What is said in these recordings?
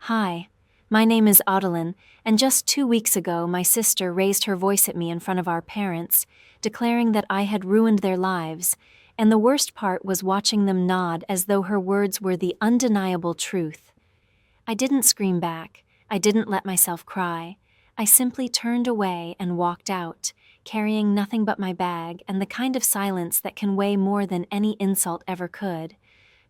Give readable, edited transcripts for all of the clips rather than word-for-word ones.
Hi, my name is Adeline, and just 2 weeks ago my sister raised her voice at me in front of our parents, declaring that I had ruined their lives, and the worst part was watching them nod as though her words were the undeniable truth. I didn't scream back. I didn't let myself cry. I simply turned away and walked out, carrying nothing but my bag and the kind of silence that can weigh more than any insult ever could.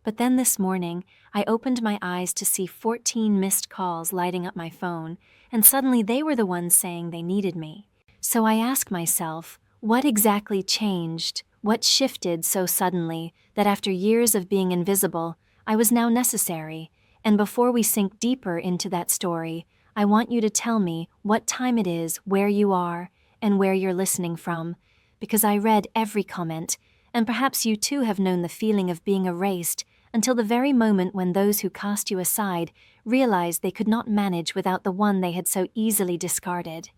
But then this morning, I opened my eyes to see 14 missed calls lighting up my phone, and suddenly they were the ones saying they needed me. So I ask myself, what exactly changed? What shifted so suddenly that after years of being invisible, I was now necessary? And before we sink deeper into that story, I want you to tell me what time it is, where you are, and where you're listening from, because I read every comment, and perhaps you too have known the feeling of being erased until the very moment when those who cast you aside realized they could not manage without the one they had so easily discarded.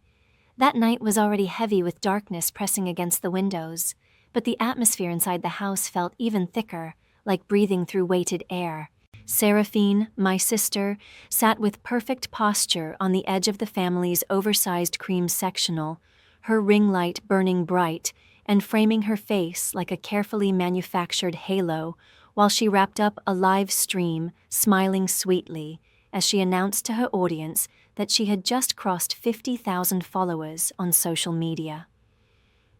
That night was already heavy with darkness pressing against the windows, but the atmosphere inside the house felt even thicker, like breathing through weighted air. Seraphine, my sister, sat with perfect posture on the edge of the family's oversized cream sectional, her ring light burning bright and framing her face like a carefully manufactured halo, while she wrapped up a live stream, smiling sweetly, as she announced to her audience that she had just crossed 50,000 followers on social media.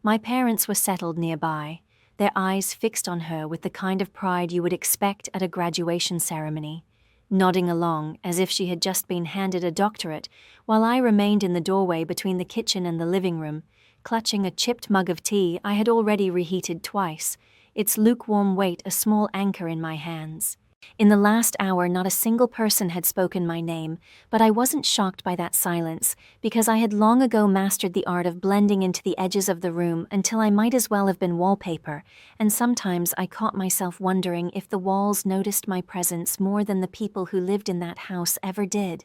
My parents were settled nearby, their eyes fixed on her with the kind of pride you would expect at a graduation ceremony, nodding along as if she had just been handed a doctorate, while I remained in the doorway between the kitchen and the living room, clutching a chipped mug of tea I had already reheated twice, its lukewarm weight a small anchor in my hands. In the last hour, not a single person had spoken my name, but I wasn't shocked by that silence, because I had long ago mastered the art of blending into the edges of the room until I might as well have been wallpaper, and sometimes I caught myself wondering if the walls noticed my presence more than the people who lived in that house ever did.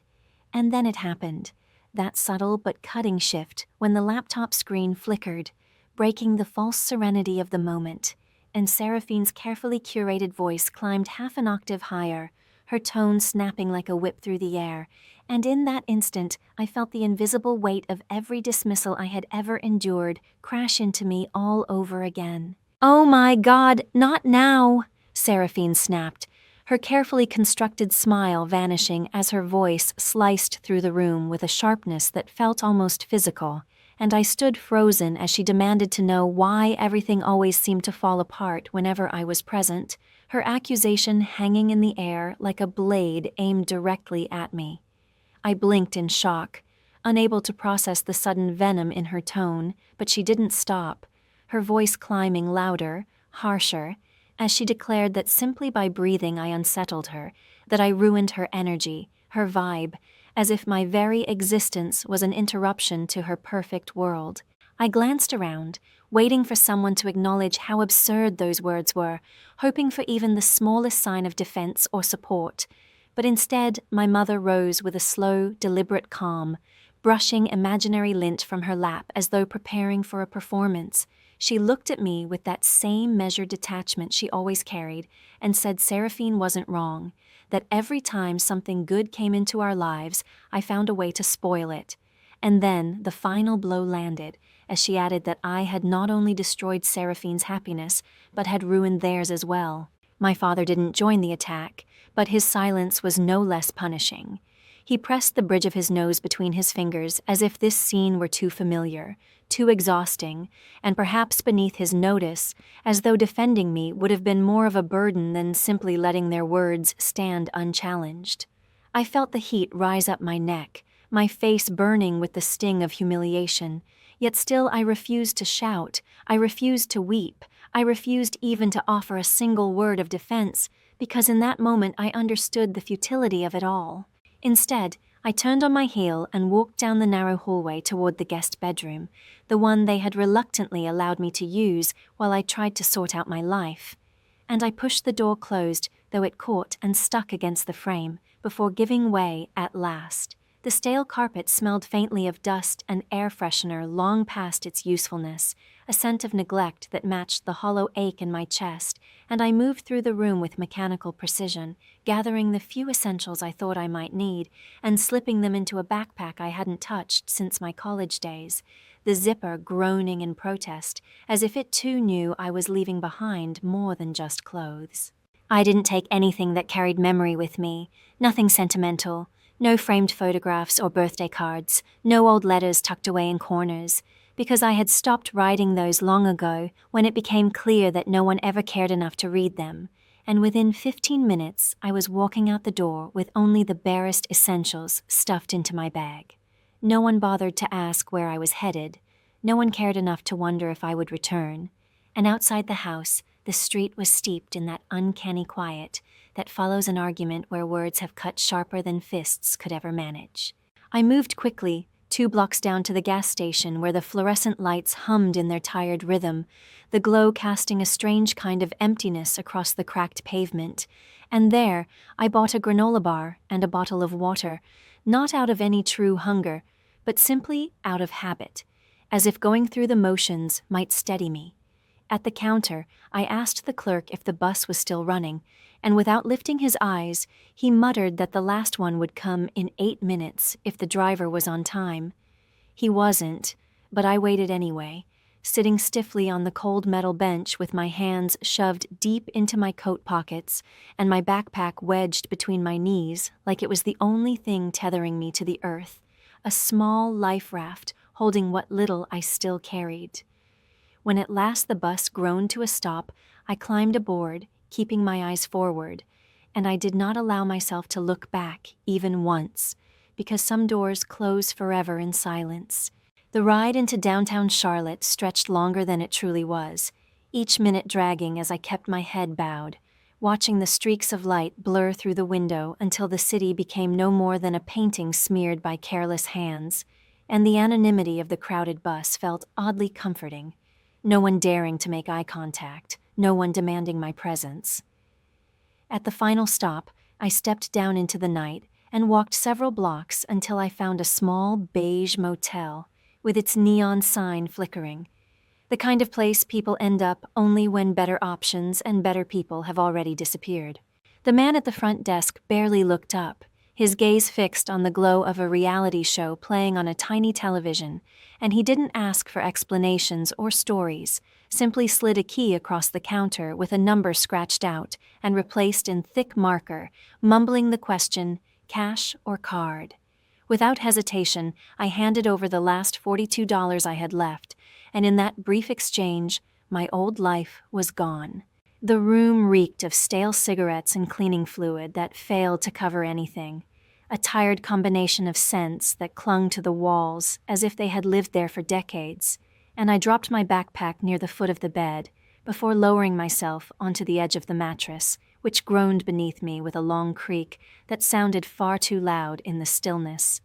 And then it happened, that subtle but cutting shift when the laptop screen flickered, breaking the false serenity of the moment, and Seraphine's carefully curated voice climbed half an octave higher, her tone snapping like a whip through the air, and in that instant I felt the invisible weight of every dismissal I had ever endured crash into me all over again. "Oh my God, not now!" Seraphine snapped, her carefully constructed smile vanishing as her voice sliced through the room with a sharpness that felt almost physical, and I stood frozen as she demanded to know why everything always seemed to fall apart whenever I was present, her accusation hanging in the air like a blade aimed directly at me. I blinked in shock, unable to process the sudden venom in her tone, but she didn't stop, her voice climbing louder, harsher, as she declared that simply by breathing I unsettled her, that I ruined her energy, her vibe, as if my very existence was an interruption to her perfect world. I glanced around, waiting for someone to acknowledge how absurd those words were, hoping for even the smallest sign of defense or support. But instead, my mother rose with a slow, deliberate calm, brushing imaginary lint from her lap as though preparing for a performance. She looked at me with that same measured detachment she always carried and said Seraphine wasn't wrong, that every time something good came into our lives, I found a way to spoil it. And then the final blow landed, as she added that I had not only destroyed Seraphine's happiness, but had ruined theirs as well. My father didn't join the attack, but his silence was no less punishing. He pressed the bridge of his nose between his fingers as if this scene were too familiar, too exhausting, and perhaps beneath his notice, as though defending me would have been more of a burden than simply letting their words stand unchallenged. I felt the heat rise up my neck, my face burning with the sting of humiliation, yet still I refused to shout, I refused to weep, I refused even to offer a single word of defense, because in that moment I understood the futility of it all. Instead, I turned on my heel and walked down the narrow hallway toward the guest bedroom, the one they had reluctantly allowed me to use while I tried to sort out my life. And I pushed the door closed, though it caught and stuck against the frame, before giving way at last, The stale carpet smelled faintly of dust and air freshener long past its usefulness, a scent of neglect that matched the hollow ache in my chest, and I moved through the room with mechanical precision, gathering the few essentials I thought I might need, and slipping them into a backpack I hadn't touched since my college days, the zipper groaning in protest, as if it too knew I was leaving behind more than just clothes. I didn't take anything that carried memory with me, nothing sentimental. No framed photographs or birthday cards, no old letters tucked away in corners, because I had stopped writing those long ago when it became clear that no one ever cared enough to read them, and within 15 minutes I was walking out the door with only the barest essentials stuffed into my bag. No one bothered to ask where I was headed, no one cared enough to wonder if I would return, and outside the house, the street was steeped in that uncanny quiet that follows an argument where words have cut sharper than fists could ever manage. I moved quickly, 2 blocks down to the gas station where the fluorescent lights hummed in their tired rhythm, the glow casting a strange kind of emptiness across the cracked pavement, and there I bought a granola bar and a bottle of water, not out of any true hunger, but simply out of habit, as if going through the motions might steady me. At the counter, I asked the clerk if the bus was still running, and without lifting his eyes, he muttered that the last one would come in 8 minutes if the driver was on time. He wasn't, but I waited anyway, sitting stiffly on the cold metal bench with my hands shoved deep into my coat pockets and my backpack wedged between my knees like it was the only thing tethering me to the earth, a small life raft holding what little I still carried. When at last the bus groaned to a stop, I climbed aboard, keeping my eyes forward, and I did not allow myself to look back even once, because some doors close forever in silence. The ride into downtown Charlotte stretched longer than it truly was, each minute dragging as I kept my head bowed, watching the streaks of light blur through the window until the city became no more than a painting smeared by careless hands, and the anonymity of the crowded bus felt oddly comforting. No one daring to make eye contact, no one demanding my presence. At the final stop, I stepped down into the night and walked several blocks until I found a small beige motel with its neon sign flickering, the kind of place people end up only when better options and better people have already disappeared. The man at the front desk barely looked up, his gaze fixed on the glow of a reality show playing on a tiny television, and he didn't ask for explanations or stories, simply slid a key across the counter with a number scratched out and replaced in thick marker, mumbling the question, cash or card. Without hesitation, I handed over the last $42 I had left, and in that brief exchange, my old life was gone. The room reeked of stale cigarettes and cleaning fluid that failed to cover anything, a tired combination of scents that clung to the walls as if they had lived there for decades, and I dropped my backpack near the foot of the bed before lowering myself onto the edge of the mattress, which groaned beneath me with a long creak that sounded far too loud in the stillness.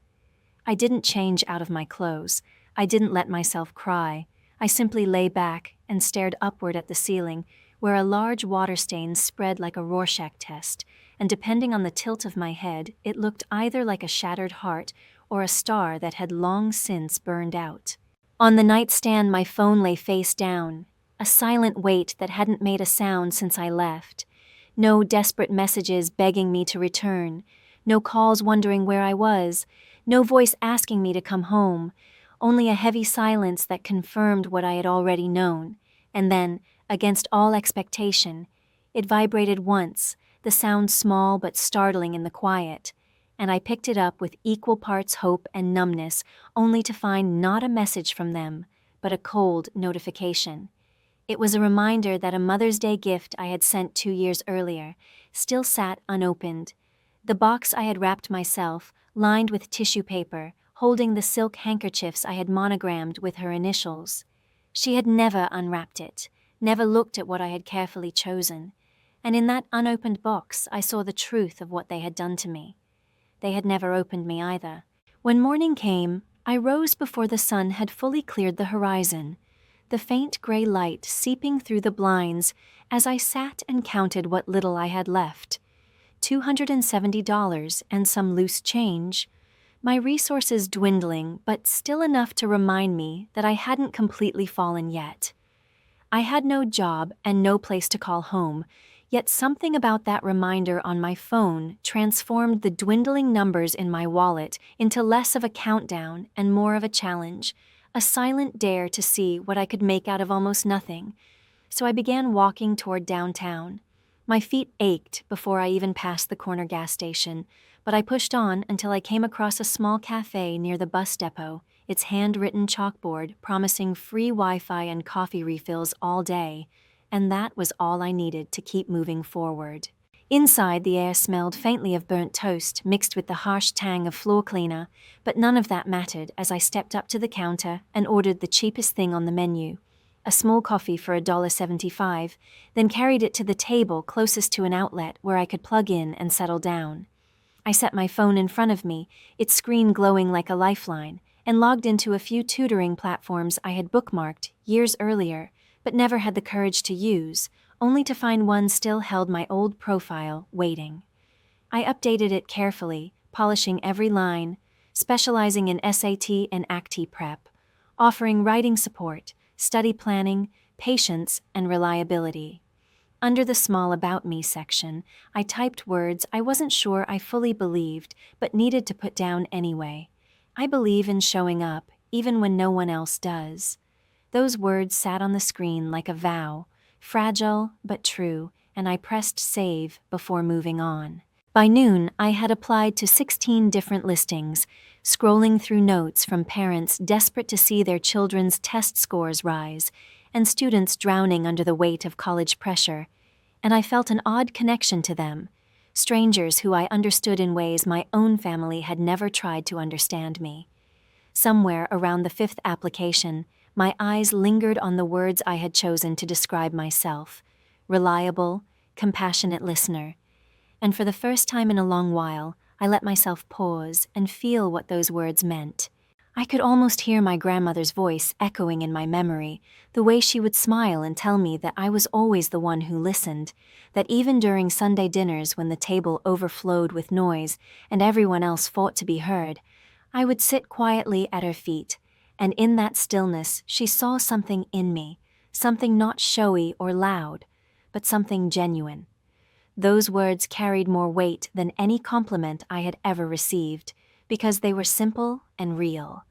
I didn't change out of my clothes. I didn't let myself cry. I simply lay back and stared upward at the ceiling, where a large water stain spread like a Rorschach test, and depending on the tilt of my head, it looked either like a shattered heart or a star that had long since burned out. On the nightstand, my phone lay face down, a silent weight that hadn't made a sound since I left. No desperate messages begging me to return, no calls wondering where I was, no voice asking me to come home, only a heavy silence that confirmed what I had already known, and then, against all expectation, it vibrated once, the sound small but startling in the quiet, and I picked it up with equal parts hope and numbness, only to find not a message from them, but a cold notification. It was a reminder that a Mother's Day gift I had sent 2 years earlier still sat unopened. The box I had wrapped myself, lined with tissue paper, holding the silk handkerchiefs I had monogrammed with her initials. She had never unwrapped it, never looked at what I had carefully chosen, and in that unopened box I saw the truth of what they had done to me. They had never opened me either. When morning came, I rose before the sun had fully cleared the horizon, the faint gray light seeping through the blinds as I sat and counted what little I had left. $270 and some loose change. My resources dwindling, but still enough to remind me that I hadn't completely fallen yet. I had no job and no place to call home, yet something about that reminder on my phone transformed the dwindling numbers in my wallet into less of a countdown and more of a challenge, a silent dare to see what I could make out of almost nothing. So I began walking toward downtown. My feet ached before I even passed the corner gas station, but I pushed on until I came across a small cafe near the bus depot, its handwritten chalkboard promising free Wi-Fi and coffee refills all day, and that was all I needed to keep moving forward. Inside, the air smelled faintly of burnt toast mixed with the harsh tang of floor cleaner, but none of that mattered as I stepped up to the counter and ordered the cheapest thing on the menu, a small coffee for $1.75, then carried it to the table closest to an outlet where I could plug in and settle down. I set my phone in front of me, its screen glowing like a lifeline, and logged into a few tutoring platforms I had bookmarked years earlier, but never had the courage to use, only to find one still held my old profile, waiting. I updated it carefully, polishing every line, specializing in SAT and ACT prep, offering writing support, study planning, patience, and reliability. Under the small About Me section, I typed words I wasn't sure I fully believed, but needed to put down anyway. I believe in showing up, even when no one else does. Those words sat on the screen like a vow, fragile but true, and I pressed save before moving on. By noon, I had applied to 16 different listings, scrolling through notes from parents desperate to see their children's test scores rise, and students drowning under the weight of college pressure, and I felt an odd connection to them, strangers who I understood in ways my own family had never tried to understand me. Somewhere around the fifth application, my eyes lingered on the words I had chosen to describe myself: reliable, compassionate listener. And for the first time in a long while, I let myself pause and feel what those words meant. I could almost hear my grandmother's voice echoing in my memory, the way she would smile and tell me that I was always the one who listened, that even during Sunday dinners when the table overflowed with noise and everyone else fought to be heard, I would sit quietly at her feet, and in that stillness she saw something in me, something not showy or loud, but something genuine. Those words carried more weight than any compliment I had ever received, because they were simple and real.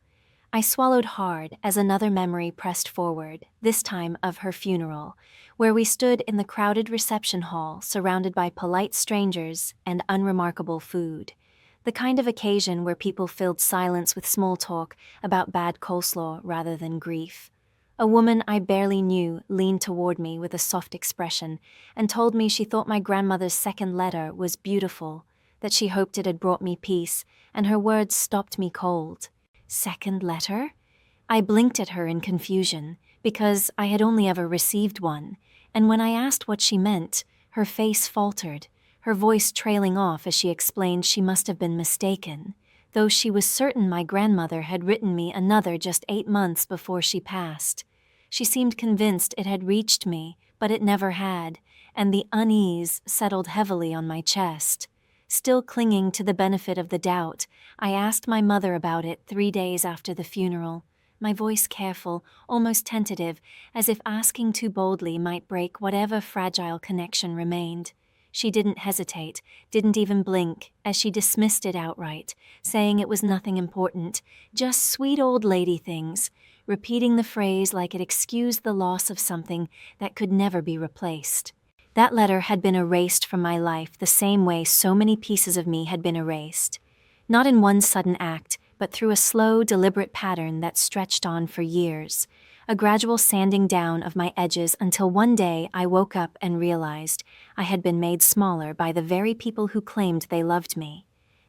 I swallowed hard as another memory pressed forward, this time of her funeral, where we stood in the crowded reception hall surrounded by polite strangers and unremarkable food. The kind of occasion where people filled silence with small talk about bad coleslaw rather than grief. A woman I barely knew leaned toward me with a soft expression and told me she thought my grandmother's second letter was beautiful, that she hoped it had brought me peace, and her words stopped me cold. Second letter? I blinked at her in confusion, because I had only ever received one, and when I asked what she meant, her face faltered, her voice trailing off as she explained she must have been mistaken, though she was certain my grandmother had written me another just 8 months before she passed. She seemed convinced it had reached me, but it never had, and the unease settled heavily on my chest. Still clinging to the benefit of the doubt, I asked my mother about it 3 days after the funeral, my voice careful, almost tentative, as if asking too boldly might break whatever fragile connection remained. She didn't hesitate, didn't even blink, as she dismissed it outright, saying it was nothing important, just sweet old lady things, repeating the phrase like it excused the loss of something that could never be replaced. That letter had been erased from my life the same way so many pieces of me had been erased. Not in one sudden act, but through a slow, deliberate pattern that stretched on for years. A gradual sanding down of my edges until one day I woke up and realized I had been made smaller by the very people who claimed they loved me.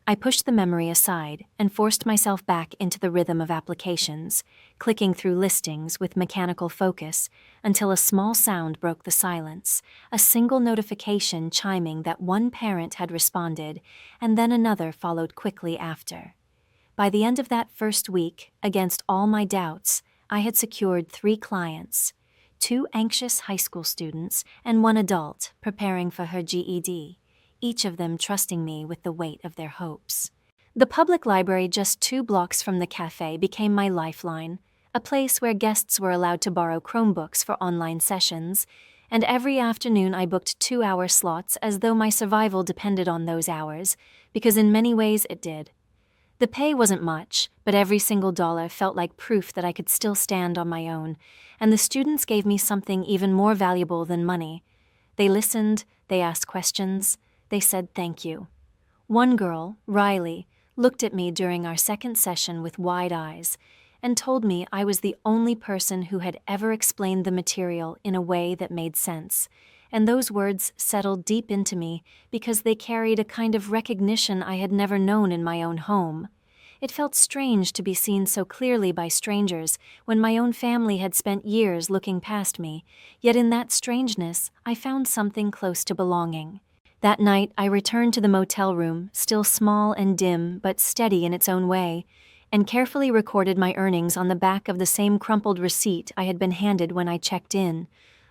I pushed the memory aside and forced myself back into the rhythm of applications, clicking through listings with mechanical focus until a small sound broke the silence, a single notification chiming that one parent had responded, and then another followed quickly after. By the end of that first week, against all my doubts, I had secured 3 clients, 2 anxious high school students and 1 adult preparing for her GED, each of them trusting me with the weight of their hopes. The public library just 2 blocks from the cafe became my lifeline, a place where guests were allowed to borrow Chromebooks for online sessions, and every afternoon I booked 2-hour slots as though my survival depended on those hours, because in many ways it did. The pay wasn't much, but every single dollar felt like proof that I could still stand on my own, and the students gave me something even more valuable than money. They listened, they asked questions, they said thank you. One girl, Riley, looked at me during our second session with wide eyes and told me I was the only person who had ever explained the material in a way that made sense, and those words settled deep into me because they carried a kind of recognition I had never known in my own home. It felt strange to be seen so clearly by strangers when my own family had spent years looking past me, yet in that strangeness I found something close to belonging. That night I returned to the motel room, still small and dim but steady in its own way, and carefully recorded my earnings on the back of the same crumpled receipt I had been handed when I checked in.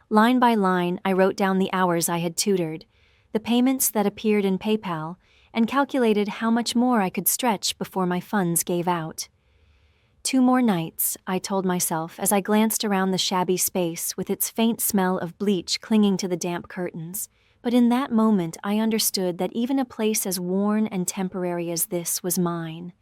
Line by line, I wrote down the hours I had tutored, the payments that appeared in PayPal, and calculated how much more I could stretch before my funds gave out. 2 more nights, I told myself as I glanced around the shabby space with its faint smell of bleach clinging to the damp curtains. But in that moment I understood that even a place as worn and temporary as this was mine.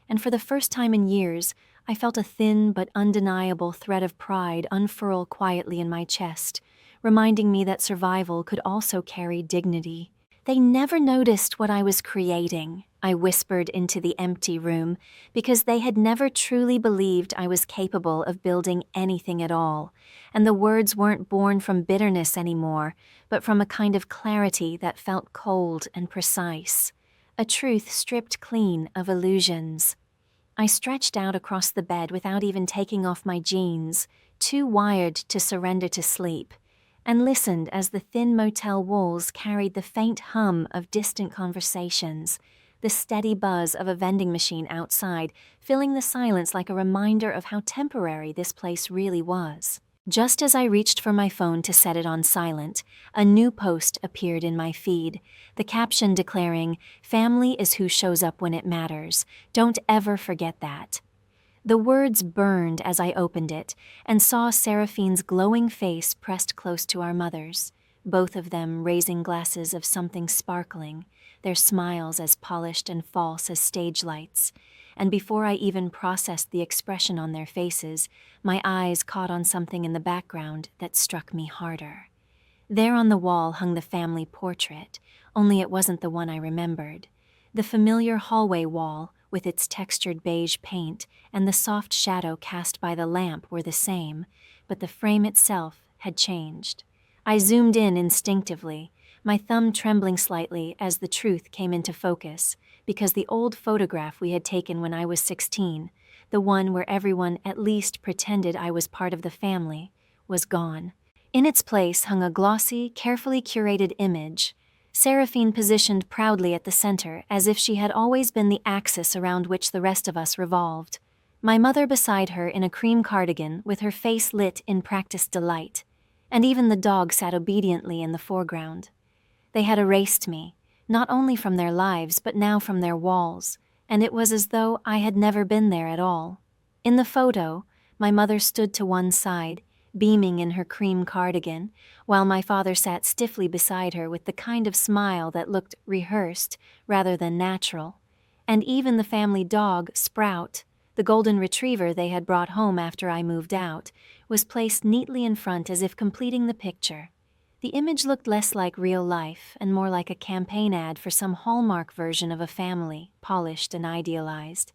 And for the first time in years, I felt a thin but undeniable thread of pride unfurl quietly in my chest, reminding me that survival could also carry dignity. They never noticed what I was creating, I whispered into the empty room, because they had never truly believed I was capable of building anything at all, and the words weren't born from bitterness anymore, but from a kind of clarity that felt cold and precise, a truth stripped clean of illusions. I stretched out across the bed without even taking off my jeans, too wired to surrender to sleep, and listened as the thin motel walls carried the faint hum of distant conversations, the steady buzz of a vending machine outside, filling the silence like a reminder of how temporary this place really was. Just as I reached for my phone to set it on silent, a new post appeared in my feed, the caption declaring, "Family is who shows up when it matters. Don't ever forget that." The words burned as I opened it and saw Seraphine's glowing face pressed close to our mother's, both of them raising glasses of something sparkling, their smiles as polished and false as stage lights. And before I even processed the expression on their faces, my eyes caught on something in the background that struck me harder. There on the wall hung the family portrait, only it wasn't the one I remembered. The familiar hallway wall, with its textured beige paint and the soft shadow cast by the lamp were the same, but the frame itself had changed. I zoomed in instinctively, my thumb trembling slightly as the truth came into focus, because the old photograph we had taken when I was 16, the one where everyone at least pretended I was part of the family, was gone. In its place hung a glossy, carefully curated image, Seraphine positioned proudly at the center as if she had always been the axis around which the rest of us revolved. My mother beside her in a cream cardigan with her face lit in practiced delight, and even the dog sat obediently in the foreground. They had erased me, not only from their lives but now from their walls, and it was as though I had never been there at all. In the photo, my mother stood to one side, beaming in her cream cardigan, while my father sat stiffly beside her with the kind of smile that looked rehearsed rather than natural. And even the family dog, Sprout, the golden retriever they had brought home after I moved out, was placed neatly in front as if completing the picture. The image looked less like real life and more like a campaign ad for some Hallmark version of a family, polished and idealized.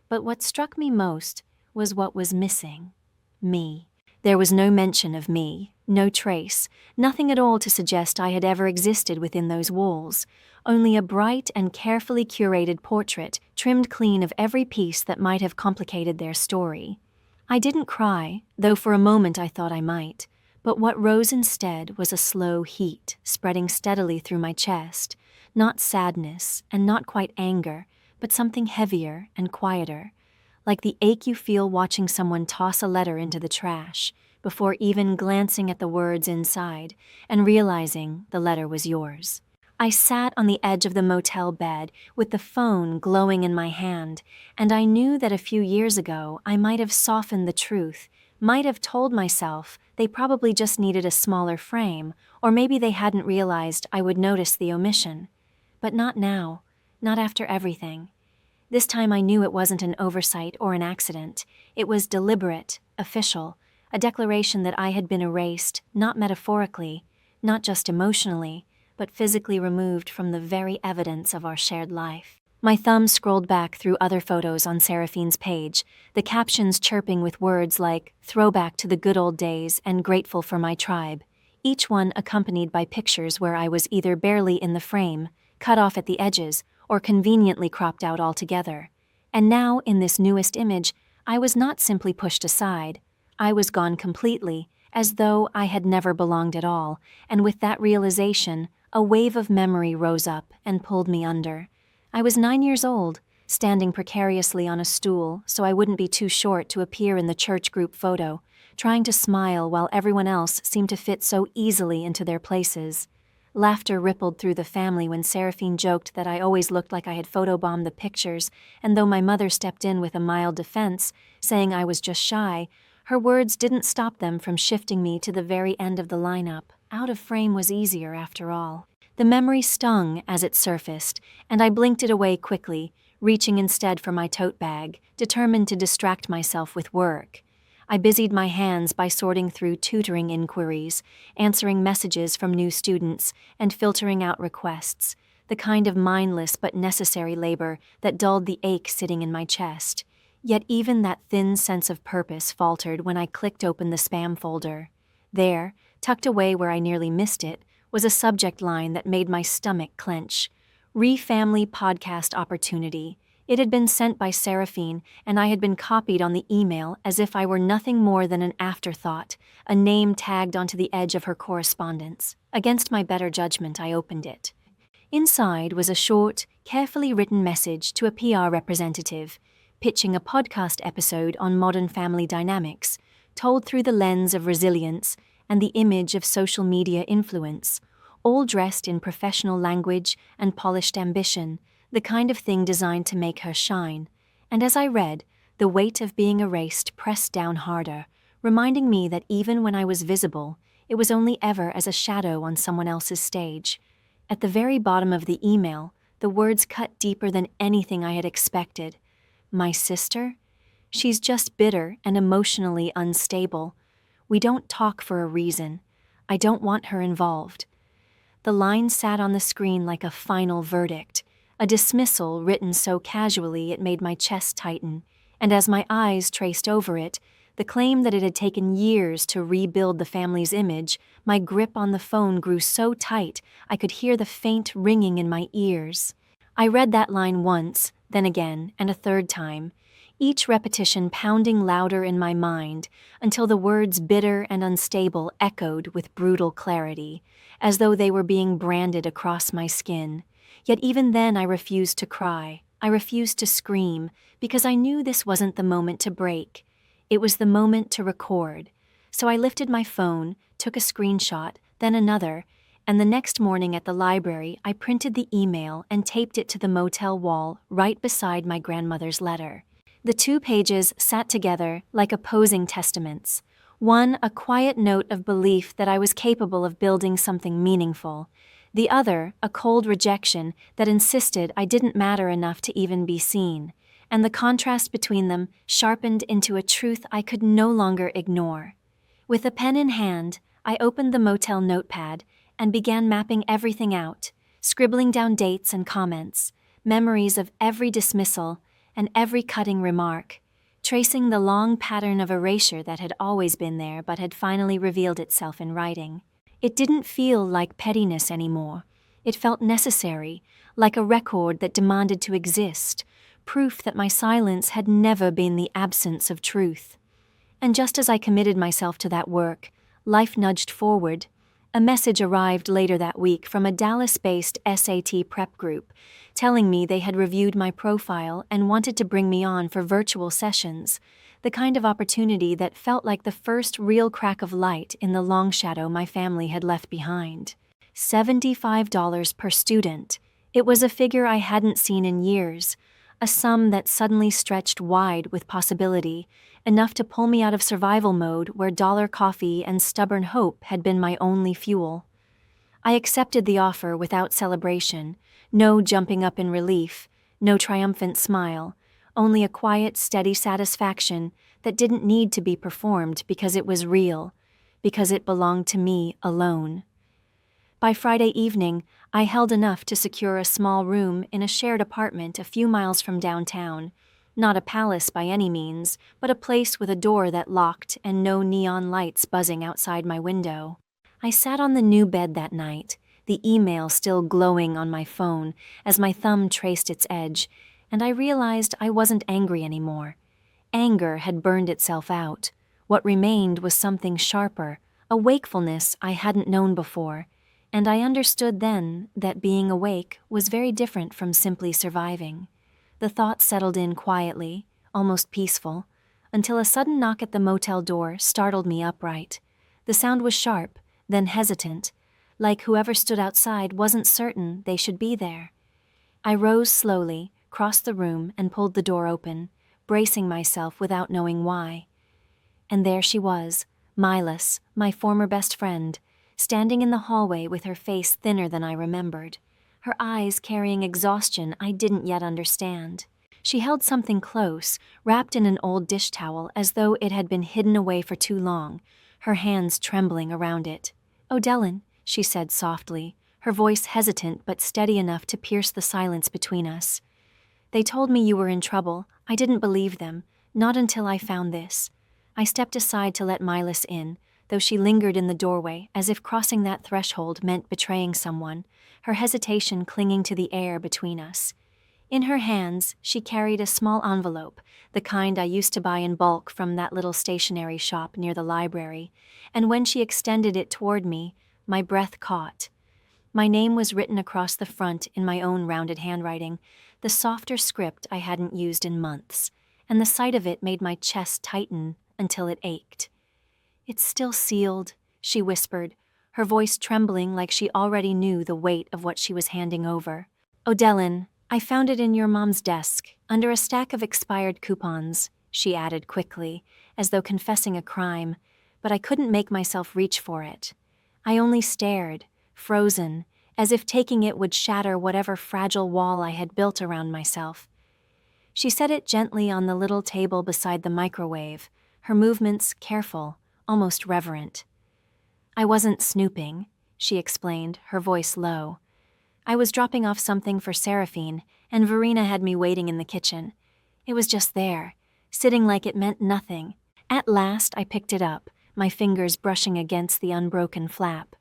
But what struck me most was what was missing: me. There was no mention of me, no trace, nothing at all to suggest I had ever existed within those walls, only a bright and carefully curated portrait trimmed clean of every piece that might have complicated their story. I didn't cry, though for a moment I thought I might, but what rose instead was a slow heat spreading steadily through my chest, not sadness and not quite anger, but something heavier and quieter, like the ache you feel watching someone toss a letter into the trash, before even glancing at the words inside and realizing the letter was yours. I sat on the edge of the motel bed with the phone glowing in my hand, and I knew that a few years ago I might have softened the truth, might have told myself they probably just needed a smaller frame, or maybe they hadn't realized I would notice the omission. But not now, not after everything. This time I knew it wasn't an oversight or an accident. It was deliberate, official, a declaration that I had been erased, not metaphorically, not just emotionally, but physically removed from the very evidence of our shared life. My thumb scrolled back through other photos on Seraphine's page, the captions chirping with words like "throwback to the good old days" and "grateful for my tribe," each one accompanied by pictures where I was either barely in the frame, cut off at the edges, or conveniently cropped out altogether. And now, in this newest image, I was not simply pushed aside. I was gone completely, as though I had never belonged at all, and with that realization, a wave of memory rose up and pulled me under. I was 9 years old, standing precariously on a stool so I wouldn't be too short to appear in the church group photo, trying to smile while everyone else seemed to fit so easily into their places. Laughter rippled through the family when Seraphine joked that I always looked like I had photobombed the pictures, and though my mother stepped in with a mild defense, saying I was just shy, her words didn't stop them from shifting me to the very end of the lineup. Out of frame was easier, after all. The memory stung as it surfaced, and I blinked it away quickly, reaching instead for my tote bag, determined to distract myself with work. I busied my hands by sorting through tutoring inquiries, answering messages from new students, and filtering out requests, the kind of mindless but necessary labor that dulled the ache sitting in my chest. Yet even that thin sense of purpose faltered when I clicked open the spam folder. There, tucked away where I nearly missed it, was a subject line that made my stomach clench. Re-Family Podcast Opportunity. It had been sent by Seraphine, and I had been copied on the email as if I were nothing more than an afterthought, a name tagged onto the edge of her correspondence. Against my better judgment, I opened it. Inside was a short, carefully written message to a PR representative, pitching a podcast episode on modern family dynamics, told through the lens of resilience and the image of social media influence, all dressed in professional language and polished ambition, the kind of thing designed to make her shine. And as I read, the weight of being erased pressed down harder, reminding me that even when I was visible, it was only ever as a shadow on someone else's stage. At the very bottom of the email, the words cut deeper than anything I had expected. My sister? She's just bitter and emotionally unstable. We don't talk for a reason. I don't want her involved. The line sat on the screen like a final verdict, a dismissal written so casually it made my chest tighten, and as my eyes traced over it, the claim that it had taken years to rebuild the family's image, my grip on the phone grew so tight I could hear the faint ringing in my ears. I read that line once, then again, and a third time, each repetition pounding louder in my mind until the words bitter and unstable echoed with brutal clarity, as though they were being branded across my skin. Yet even then I refused to cry, I refused to scream, because I knew this wasn't the moment to break. It was the moment to record. So I lifted my phone, took a screenshot, then another, and the next morning at the library I printed the email and taped it to the motel wall right beside my grandmother's letter. The 2 pages sat together like opposing testaments. One, a quiet note of belief that I was capable of building something meaningful. The other, a cold rejection that insisted I didn't matter enough to even be seen. And the contrast between them sharpened into a truth I could no longer ignore. With a pen in hand, I opened the motel notepad and began mapping everything out, scribbling down dates and comments, memories of every dismissal and every cutting remark, tracing the long pattern of erasure that had always been there but had finally revealed itself in writing. It didn't feel like pettiness anymore. It felt necessary, like a record that demanded to exist, proof that my silence had never been the absence of truth. And just as I committed myself to that work, life nudged forward. A message arrived later that week from a Dallas-based SAT prep group, telling me they had reviewed my profile and wanted to bring me on for virtual sessions, the kind of opportunity that felt like the first real crack of light in the long shadow my family had left behind. $75 per student. It was a figure I hadn't seen in years, a sum that suddenly stretched wide with possibility, enough to pull me out of survival mode where dollar coffee and stubborn hope had been my only fuel. I accepted the offer without celebration, no jumping up in relief, no triumphant smile, only a quiet, steady satisfaction that didn't need to be performed because it was real, because it belonged to me alone. By Friday evening, I held enough to secure a small room in a shared apartment a few miles from downtown. Not a palace by any means, but a place with a door that locked and no neon lights buzzing outside my window. I sat on the new bed that night, the email still glowing on my phone as my thumb traced its edge, and I realized I wasn't angry anymore. Anger had burned itself out. What remained was something sharper, a wakefulness I hadn't known before, and I understood then that being awake was very different from simply surviving. The thought settled in quietly, almost peaceful, until a sudden knock at the motel door startled me upright. The sound was sharp, then hesitant, like whoever stood outside wasn't certain they should be there. I rose slowly, crossed the room, and pulled the door open, bracing myself without knowing why. And there she was, Milas, my former best friend, standing in the hallway with her face thinner than I remembered, her eyes carrying exhaustion I didn't yet understand. She held something close, wrapped in an old dish towel as though it had been hidden away for too long, her hands trembling around it. "Oh, Dylan," she said softly, her voice hesitant but steady enough to pierce the silence between us. "They told me you were in trouble. I didn't believe them, not until I found this." I stepped aside to let Milas in, though she lingered in the doorway as if crossing that threshold meant betraying someone, her hesitation clinging to the air between us. In her hands, she carried a small envelope, the kind I used to buy in bulk from that little stationery shop near the library, and when she extended it toward me, my breath caught. My name was written across the front in my own rounded handwriting, the softer script I hadn't used in months, and the sight of it made my chest tighten until it ached. "It's still sealed," she whispered, her voice trembling like she already knew the weight of what she was handing over. "Oh, Dylan, I found it in your mom's desk, under a stack of expired coupons," she added quickly, as though confessing a crime, but I couldn't make myself reach for it. I only stared, frozen, as if taking it would shatter whatever fragile wall I had built around myself. She set it gently on the little table beside the microwave, her movements careful, almost reverent. "I wasn't snooping," she explained, her voice low. "I was dropping off something for Seraphine, and Verena had me waiting in the kitchen. It was just there, sitting like it meant nothing. At last I picked it up, my fingers brushing against the unbroken flap.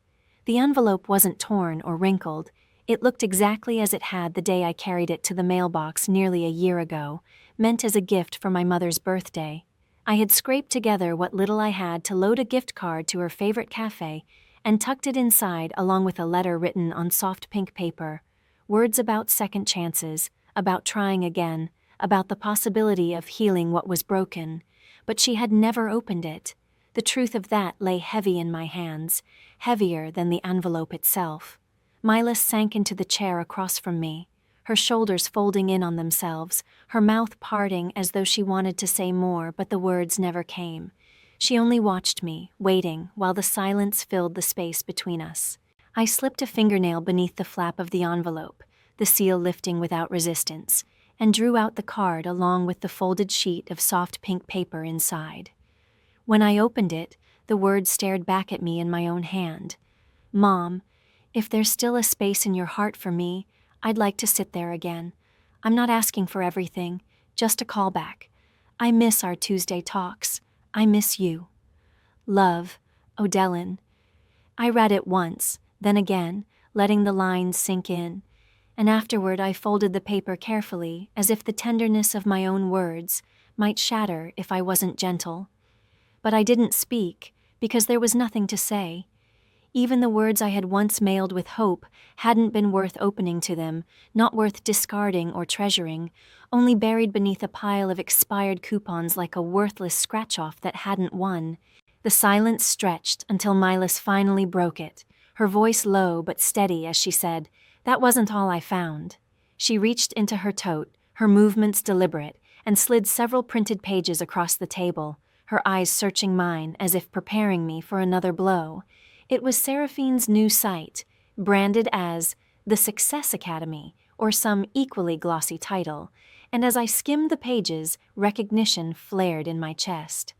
The envelope wasn't torn or wrinkled. It looked exactly as it had the day I carried it to the mailbox nearly a year ago, meant as a gift for my mother's birthday. I had scraped together what little I had to load a gift card to her favorite cafe and tucked it inside along with a letter written on soft pink paper. Words about second chances, about trying again, about the possibility of healing what was broken. But she had never opened it. The truth of that lay heavy in my hands, heavier than the envelope itself. Milas sank into the chair across from me, her shoulders folding in on themselves, her mouth parting as though she wanted to say more, but the words never came. She only watched me, waiting, while the silence filled the space between us. I slipped a fingernail beneath the flap of the envelope, the seal lifting without resistance, and drew out the card along with the folded sheet of soft pink paper inside. When I opened it, the words stared back at me in my own hand. "Mom, if there's still a space in your heart for me, I'd like to sit there again. I'm not asking for everything, just a callback. I miss our Tuesday talks. I miss you. Love, Odellin." I read it once, then again, letting the lines sink in, and afterward I folded the paper carefully, as if the tenderness of my own words might shatter if I wasn't gentle. But I didn't speak, because there was nothing to say. Even the words I had once mailed with hope hadn't been worth opening to them, not worth discarding or treasuring, only buried beneath a pile of expired coupons like a worthless scratch-off that hadn't won. The silence stretched until Milas finally broke it, her voice low but steady as she said, "That wasn't all I found." She reached into her tote, her movements deliberate, and slid several printed pages across the table, her eyes searching mine as if preparing me for another blow. It was Seraphine's new site, branded as The Success Academy, or some equally glossy title, and as I skimmed the pages, recognition flared in my chest.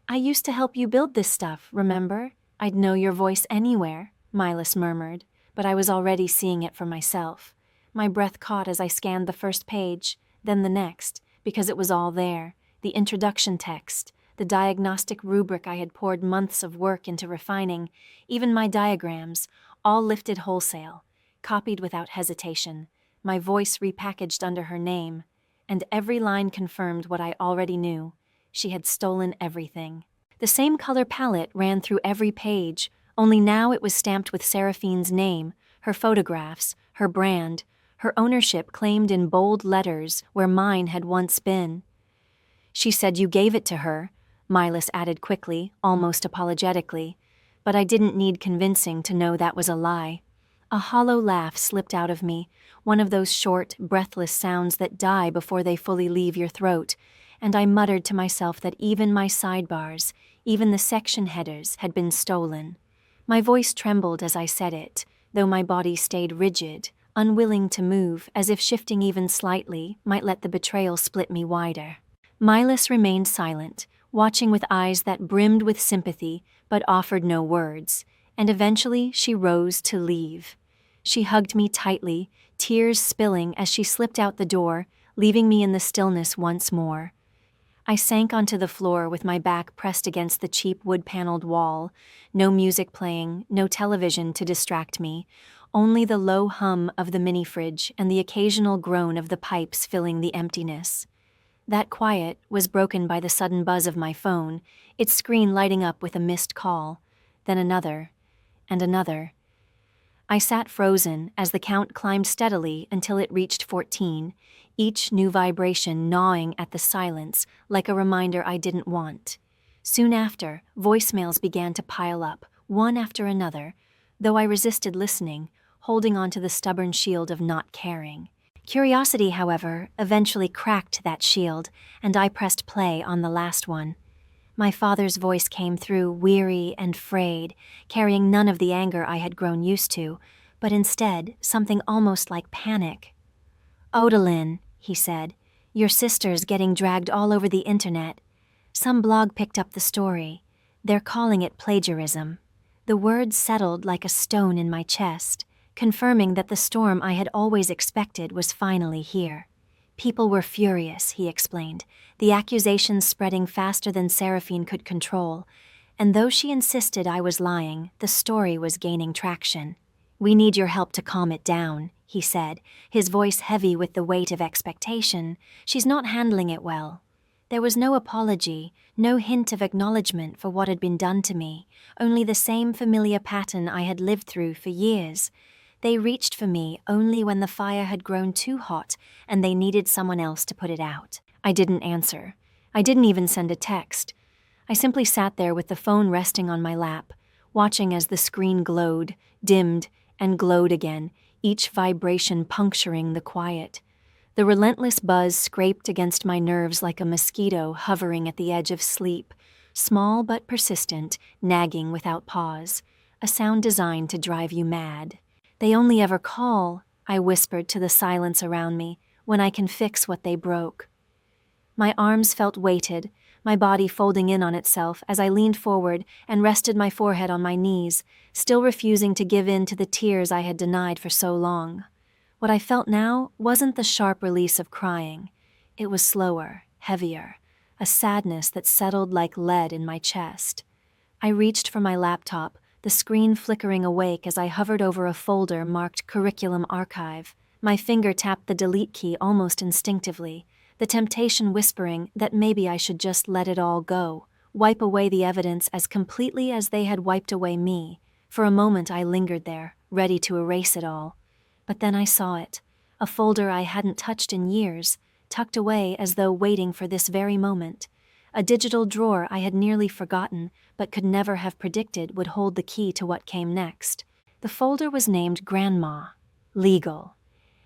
"I used to help you build this stuff, remember? I'd know your voice anywhere," Milas murmured, but I was already seeing it for myself. My breath caught as I scanned the first page, then the next, because it was all there, the introduction text, the diagnostic rubric I had poured months of work into refining, even my diagrams, all lifted wholesale, copied without hesitation, my voice repackaged under her name, and every line confirmed what I already knew. She had stolen everything. The same color palette ran through every page, only now it was stamped with Seraphine's name, her photographs, her brand, her ownership claimed in bold letters where mine had once been. "She said you gave it to her," Milas added quickly, almost apologetically, but I didn't need convincing to know that was a lie. A hollow laugh slipped out of me, one of those short, breathless sounds that die before they fully leave your throat, and I muttered to myself that even my sidebars, even the section headers, had been stolen. My voice trembled as I said it, though my body stayed rigid, unwilling to move, as if shifting even slightly might let the betrayal split me wider. Milas remained silent, watching with eyes that brimmed with sympathy but offered no words, and eventually she rose to leave. She hugged me tightly, tears spilling as she slipped out the door, leaving me in the stillness once more. I sank onto the floor with my back pressed against the cheap wood-paneled wall, no music playing, no television to distract me, only the low hum of the mini-fridge and the occasional groan of the pipes filling the emptiness. That quiet was broken by the sudden buzz of my phone, its screen lighting up with a missed call, then another, and another. I sat frozen as the count climbed steadily until it reached 14, each new vibration gnawing at the silence like a reminder I didn't want. Soon after, voicemails began to pile up, one after another, though I resisted listening, holding onto the stubborn shield of not caring. Curiosity, however, eventually cracked that shield, and I pressed play on the last one. My father's voice came through, weary and frayed, carrying none of the anger I had grown used to, but instead something almost like panic. "Odalyn," he said, "your sister's getting dragged all over the internet. Some blog picked up the story. They're calling it plagiarism." The words settled like a stone in my chest, confirming that the storm I had always expected was finally here. People were furious, he explained, the accusations spreading faster than Seraphine could control, and though she insisted I was lying, the story was gaining traction. "We need your help to calm it down," he said, his voice heavy with the weight of expectation. "She's not handling it well." There was no apology, no hint of acknowledgement for what had been done to me, only the same familiar pattern I had lived through for years. They reached for me only when the fire had grown too hot and they needed someone else to put it out. I didn't answer. I didn't even send a text. I simply sat there with the phone resting on my lap, watching as the screen glowed, dimmed, and glowed again, each vibration puncturing the quiet. The relentless buzz scraped against my nerves like a mosquito hovering at the edge of sleep, small but persistent, nagging without pause, a sound designed to drive you mad. "They only ever call," I whispered to the silence around me, "when I can fix what they broke." My arms felt weighted, my body folding in on itself as I leaned forward and rested my forehead on my knees, still refusing to give in to the tears I had denied for so long. What I felt now wasn't the sharp release of crying. It was slower, heavier, a sadness that settled like lead in my chest. I reached for my laptop, the screen flickering awake as I hovered over a folder marked Curriculum Archive. My finger tapped the delete key almost instinctively, the temptation whispering that maybe I should just let it all go, wipe away the evidence as completely as they had wiped away me. For a moment I lingered there, ready to erase it all. But then I saw it, a folder I hadn't touched in years, tucked away as though waiting for this very moment. A digital drawer I had nearly forgotten, but could never have predicted would hold the key to what came next. The folder was named Grandma, Legal,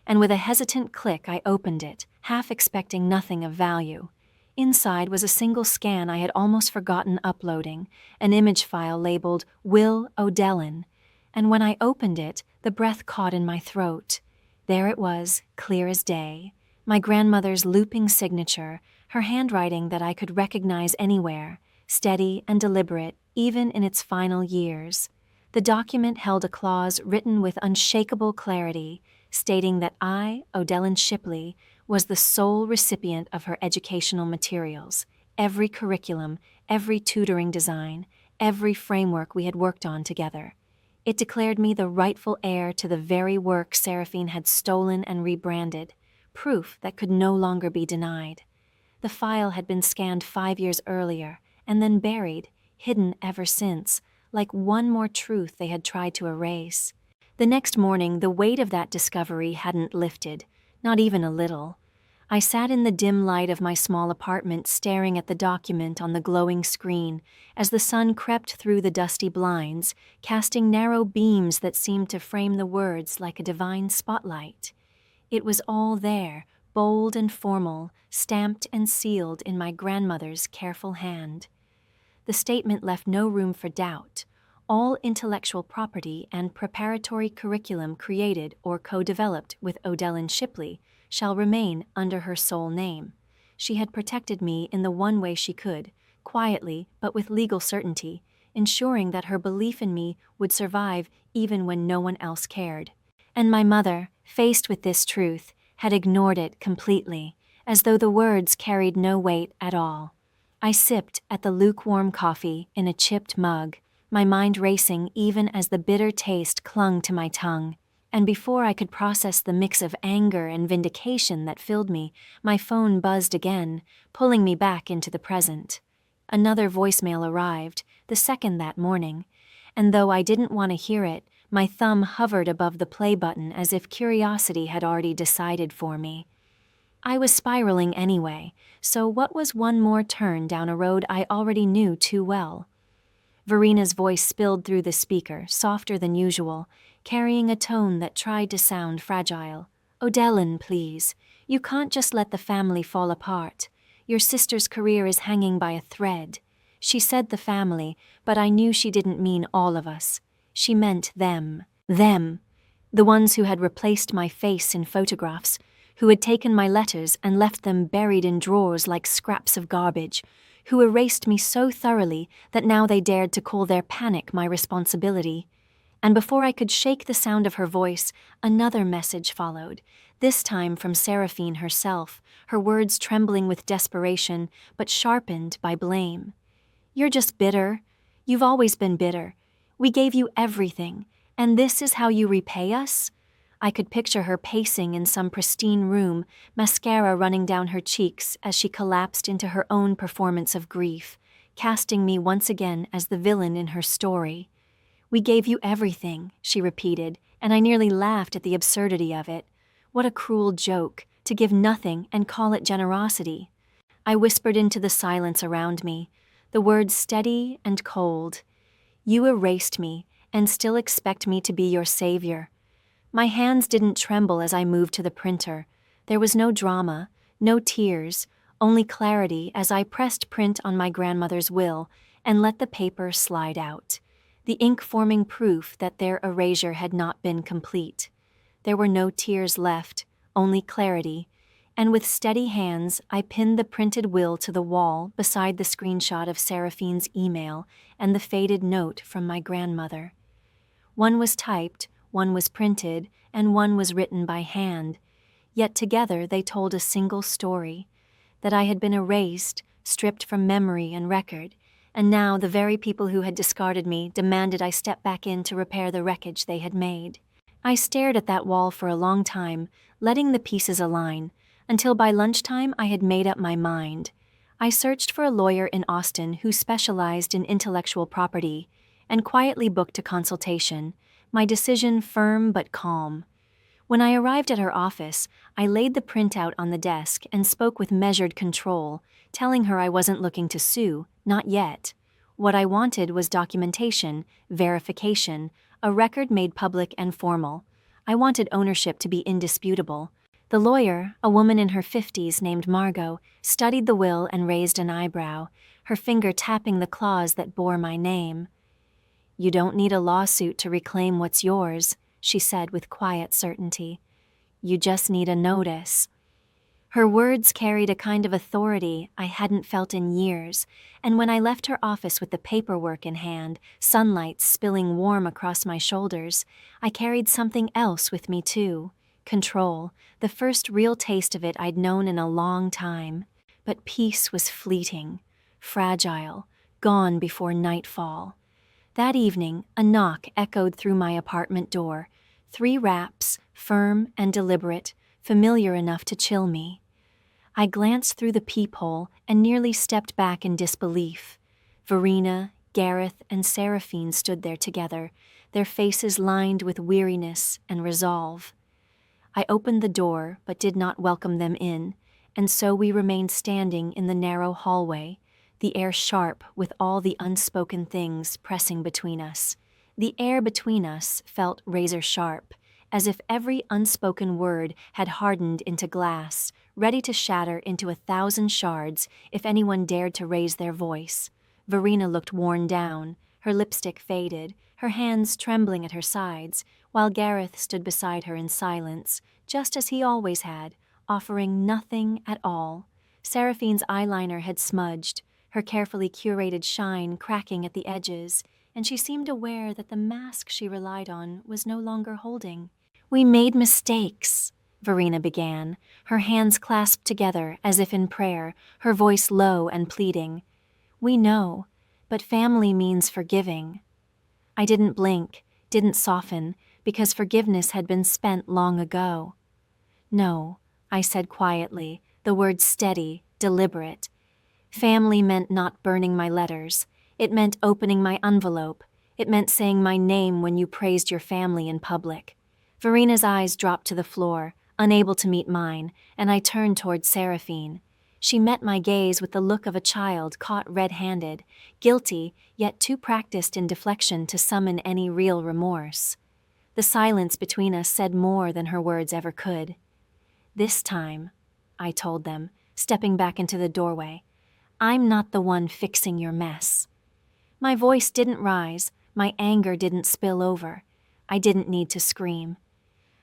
and with a hesitant click I opened it, half expecting nothing of value. Inside was a single scan I had almost forgotten uploading, an image file labeled Will O'Dellin, and when I opened it, the breath caught in my throat. There it was, clear as day, my grandmother's looping signature, her handwriting that I could recognize anywhere, steady and deliberate even in its final years. The document held a clause written with unshakable clarity, stating that I, O'Dellin Shipley, was the sole recipient of her educational materials, every curriculum, every tutoring design, every framework we had worked on together. It declared me the rightful heir to the very work Seraphine had stolen and rebranded, proof that could no longer be denied. The file had been scanned 5 years earlier, and then buried, hidden ever since, like one more truth they had tried to erase. The next morning, the weight of that discovery hadn't lifted, not even a little. I sat in the dim light of my small apartment staring at the document on the glowing screen as the sun crept through the dusty blinds, casting narrow beams that seemed to frame the words like a divine spotlight. It was all there, bold and formal, stamped and sealed in my grandmother's careful hand. The statement left no room for doubt. All intellectual property and preparatory curriculum created or co-developed with O'Dellin Shipley shall remain under her sole name. She had protected me in the one way she could, quietly but with legal certainty, ensuring that her belief in me would survive even when no one else cared. And my mother, faced with this truth, had ignored it completely, as though the words carried no weight at all. I sipped at the lukewarm coffee in a chipped mug, my mind racing even as the bitter taste clung to my tongue. And before I could process the mix of anger and vindication that filled me, my phone buzzed again, pulling me back into the present. Another voicemail arrived, the second that morning, and though I didn't want to hear it, my thumb hovered above the play button as if curiosity had already decided for me. I was spiraling anyway, so what was one more turn down a road I already knew too well? Verina's voice spilled through the speaker, softer than usual, carrying a tone that tried to sound fragile. "O'Dellin, please. You can't just let the family fall apart. Your sister's career is hanging by a thread." She said the family, but I knew she didn't mean all of us. She meant them. Them. The ones who had replaced my face in photographs, who had taken my letters and left them buried in drawers like scraps of garbage, who erased me so thoroughly that now they dared to call their panic my responsibility. And before I could shake the sound of her voice, another message followed, this time from Seraphine herself, her words trembling with desperation, but sharpened by blame. "You're just bitter. You've always been bitter. We gave you everything, and this is how you repay us?" I could picture her pacing in some pristine room, mascara running down her cheeks as she collapsed into her own performance of grief, casting me once again as the villain in her story. "We gave you everything," she repeated, and I nearly laughed at the absurdity of it. What a cruel joke, to give nothing and call it generosity. I whispered into the silence around me, the words steady and cold. "You erased me and still expect me to be your savior." My hands didn't tremble as I moved to the printer. There was no drama, no tears, only clarity as I pressed print on my grandmother's will and let the paper slide out, the ink forming proof that their erasure had not been complete. There were no tears left, only clarity, and with steady hands I pinned the printed will to the wall beside the screenshot of Seraphine's email and the faded note from my grandmother. One was typed, one was printed, and one was written by hand, yet together they told a single story, that I had been erased, stripped from memory and record, and now the very people who had discarded me demanded I step back in to repair the wreckage they had made. I stared at that wall for a long time, letting the pieces align, until by lunchtime I had made up my mind. I searched for a lawyer in Austin who specialized in intellectual property, and quietly booked a consultation, my decision firm but calm. When I arrived at her office, I laid the printout on the desk and spoke with measured control, telling her I wasn't looking to sue, not yet. What I wanted was documentation, verification, a record made public and formal. I wanted ownership to be indisputable. The lawyer, a woman in her 50s named Margot, studied the will and raised an eyebrow, her finger tapping the clause that bore my name. "You don't need a lawsuit to reclaim what's yours," she said with quiet certainty. "You just need a notice." Her words carried a kind of authority I hadn't felt in years, and when I left her office with the paperwork in hand, sunlight spilling warm across my shoulders, I carried something else with me too: control, the first real taste of it I'd known in a long time. But peace was fleeting, fragile, gone before nightfall. That evening, a knock echoed through my apartment door. 3 raps, firm and deliberate, familiar enough to chill me. I glanced through the peephole and nearly stepped back in disbelief. Verena, Gareth, and Seraphine stood there together, their faces lined with weariness and resolve. I opened the door but did not welcome them in, and so we remained standing in the narrow hallway, the air sharp with all the unspoken things pressing between us. The air between us felt razor sharp, as if every unspoken word had hardened into glass, ready to shatter into 1,000 shards if anyone dared to raise their voice. Verena looked worn down, her lipstick faded, her hands trembling at her sides, while Gareth stood beside her in silence, just as he always had, offering nothing at all. Seraphine's eyeliner had smudged, her carefully curated shine cracking at the edges, and she seemed aware that the mask she relied on was no longer holding. "We made mistakes," Verena began, her hands clasped together as if in prayer, her voice low and pleading. "We know, but family means forgiving." I didn't blink, didn't soften, because forgiveness had been spent long ago. "No," I said quietly, the words steady, deliberate. "Family meant not burning my letters. It meant opening my envelope. It meant saying my name when you praised your family in public." Verena's eyes dropped to the floor, unable to meet mine, and I turned toward Seraphine. She met my gaze with the look of a child caught red-handed, guilty, yet too practiced in deflection to summon any real remorse. The silence between us said more than her words ever could. "This time," I told them, stepping back into the doorway, "I'm not the one fixing your mess." My voice didn't rise, my anger didn't spill over. I didn't need to scream.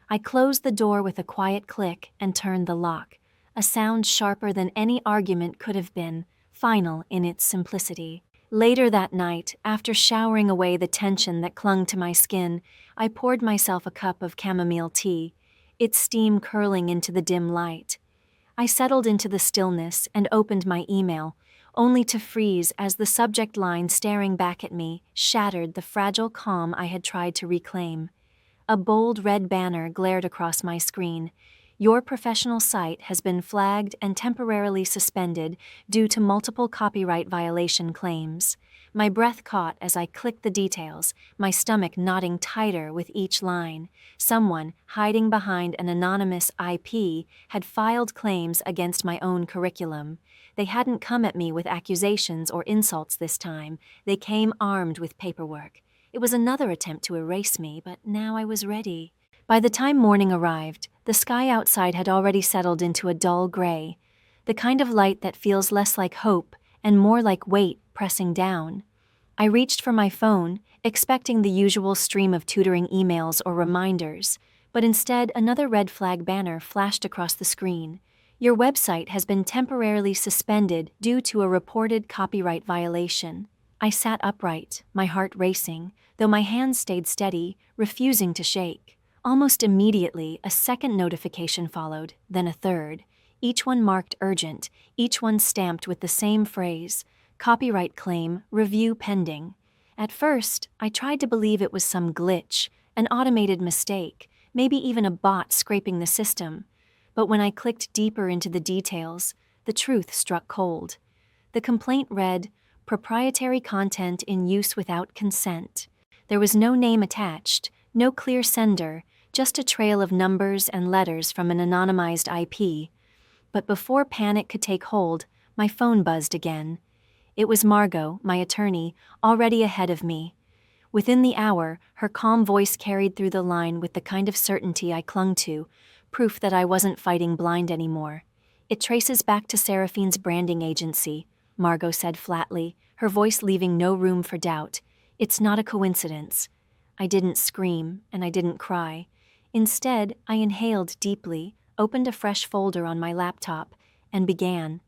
I closed the door with a quiet click and turned the lock, a sound sharper than any argument could have been, final in its simplicity. Later that night, after showering away the tension that clung to my skin, I poured myself a cup of chamomile tea, its steam curling into the dim light. I settled into the stillness and opened my email, only to freeze as the subject line staring back at me shattered the fragile calm I had tried to reclaim. A bold red banner glared across my screen. "Your professional site has been flagged and temporarily suspended due to multiple copyright violation claims." My breath caught as I clicked the details, my stomach knotting tighter with each line. Someone, hiding behind an anonymous IP, had filed claims against my own curriculum. They hadn't come at me with accusations or insults this time. They came armed with paperwork. It was another attempt to erase me, but now I was ready. By the time morning arrived, the sky outside had already settled into a dull gray, the kind of light that feels less like hope and more like weight pressing down. I reached for my phone, expecting the usual stream of tutoring emails or reminders, but instead another red flag banner flashed across the screen. "Your website has been temporarily suspended due to a reported copyright violation." I sat upright, my heart racing, though my hands stayed steady, refusing to shake. Almost immediately, a second notification followed, then a third, each one marked urgent, each one stamped with the same phrase, "Copyright claim, review pending." At first, I tried to believe it was some glitch, an automated mistake, maybe even a bot scraping the system. But when I clicked deeper into the details, the truth struck cold. The complaint read, "Proprietary content in use without consent." There was no name attached, no clear sender, just a trail of numbers and letters from an anonymized IP. But before panic could take hold, my phone buzzed again. It was Margot, my attorney, already ahead of me. Within the hour, her calm voice carried through the line with the kind of certainty I clung to, proof that I wasn't fighting blind anymore. "It traces back to Seraphine's branding agency," Margot said flatly, her voice leaving no room for doubt. "It's not a coincidence." I didn't scream, and I didn't cry. Instead, I inhaled deeply, opened a fresh folder on my laptop, and began.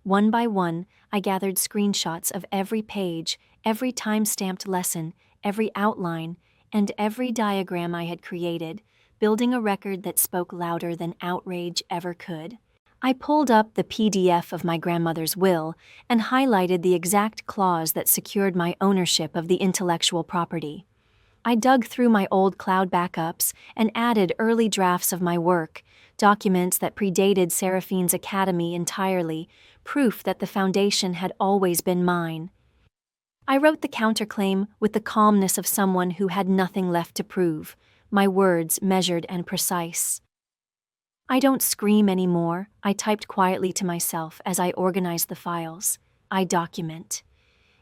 One by one, I gathered screenshots of every page, every time-stamped lesson, every outline, and every diagram I had created, building a record that spoke louder than outrage ever could. I pulled up the PDF of my grandmother's will and highlighted the exact clause that secured my ownership of the intellectual property. I dug through my old cloud backups and added early drafts of my work, documents that predated Seraphine's Academy entirely, proof that the foundation had always been mine. I wrote the counterclaim with the calmness of someone who had nothing left to prove, my words measured and precise. "I don't scream anymore," I typed quietly to myself as I organized the files. "I document."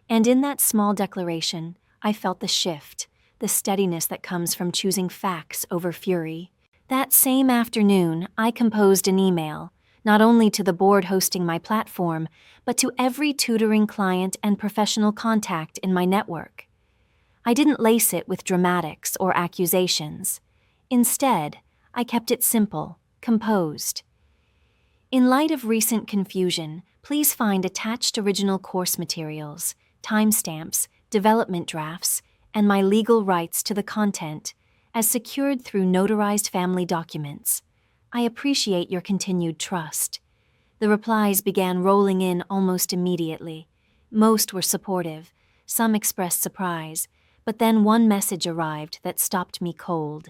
And in that small declaration, I felt the shift, the steadiness that comes from choosing facts over fury. That same afternoon, I composed an email, not only to the board hosting my platform, but to every tutoring client and professional contact in my network. I didn't lace it with dramatics or accusations. Instead, I kept it simple, composed. "In light of recent confusion, please find attached original course materials, timestamps, development drafts, and my legal rights to the content, as secured through notarized family documents. I appreciate your continued trust." The replies began rolling in almost immediately. Most were supportive, some expressed surprise, but then one message arrived that stopped me cold.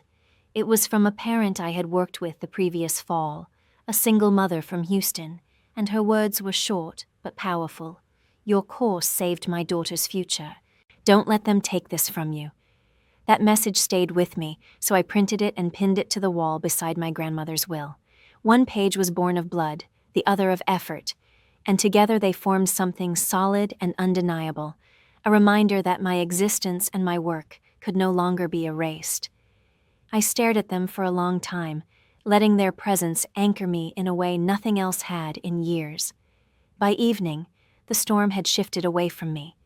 It was from a parent I had worked with the previous fall, a single mother from Houston, and her words were short but powerful. "Your course saved my daughter's future. Don't let them take this from you." That message stayed with me, so I printed it and pinned it to the wall beside my grandmother's will. One page was born of blood, the other of effort, and together they formed something solid and undeniable, a reminder that my existence and my work could no longer be erased. I stared at them for a long time, letting their presence anchor me in a way nothing else had in years. By evening, the storm had shifted away from me.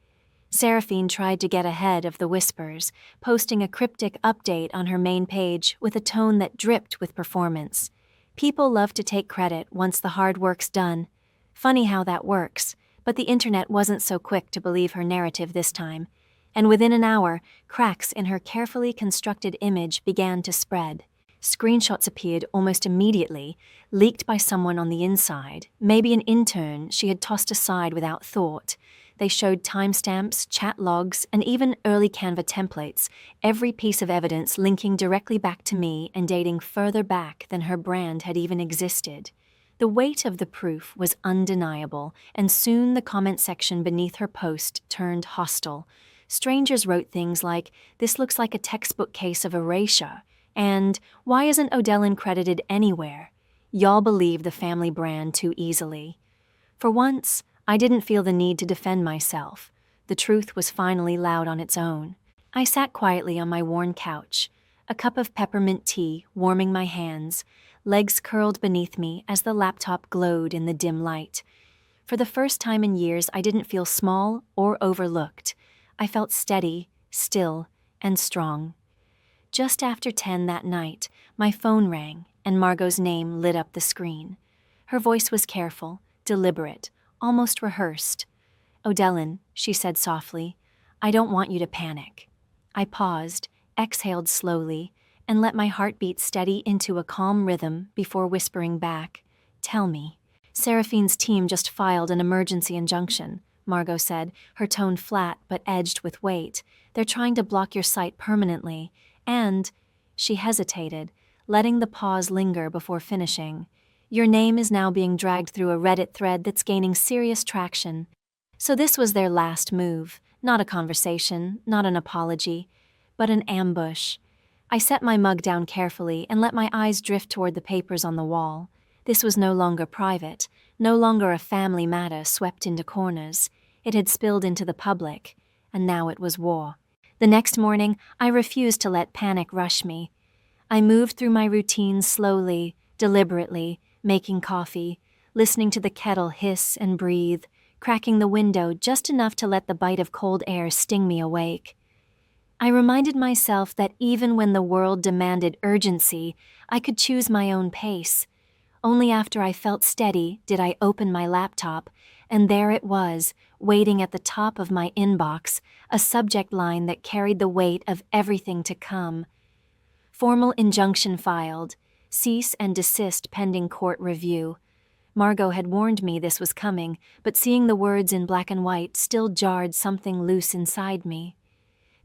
Seraphine tried to get ahead of the whispers, posting a cryptic update on her main page with a tone that dripped with performance. People love to take credit once the hard work's done. Funny how that works, but the internet wasn't so quick to believe her narrative this time, and within an hour, cracks in her carefully constructed image began to spread. Screenshots appeared almost immediately, leaked by someone on the inside, maybe an intern she had tossed aside without thought. They showed timestamps, chat logs, and even early Canva templates, every piece of evidence linking directly back to me and dating further back than her brand had even existed. The weight of the proof was undeniable, and soon the comment section beneath her post turned hostile. Strangers wrote things like, "This looks like a textbook case of erasure," and "Why isn't Odellin credited anywhere?" Y'all believe the family brand too easily. For once, I didn't feel the need to defend myself. The truth was finally loud on its own. I sat quietly on my worn couch, a cup of peppermint tea warming my hands, legs curled beneath me as the laptop glowed in the dim light. For the first time in years, I didn't feel small or overlooked. I felt steady, still, and strong. Just after 10 that night, my phone rang, and Margot's name lit up the screen. Her voice was careful, deliberate, almost rehearsed. "Odellin," she said softly, "I don't want you to panic." I paused, exhaled slowly, and let my heartbeat steady into a calm rhythm before whispering back, "Tell me." "Seraphine's team just filed an emergency injunction," Margot said, her tone flat but edged with weight. "They're trying to block your site permanently, and—" She hesitated, letting the pause linger before finishing. "Your name is now being dragged through a Reddit thread that's gaining serious traction." So this was their last move, not a conversation, not an apology, but an ambush. I set my mug down carefully and let my eyes drift toward the papers on the wall. This was no longer private, no longer a family matter swept into corners. It had spilled into the public, and now it was war. The next morning, I refused to let panic rush me. I moved through my routine slowly, deliberately, making coffee, listening to the kettle hiss and breathe, cracking the window just enough to let the bite of cold air sting me awake. I reminded myself that even when the world demanded urgency, I could choose my own pace. Only after I felt steady did I open my laptop, and there it was, waiting at the top of my inbox, a subject line that carried the weight of everything to come. Formal injunction filed. Cease and desist pending court review. Margot had warned me this was coming, but seeing the words in black and white still jarred something loose inside me.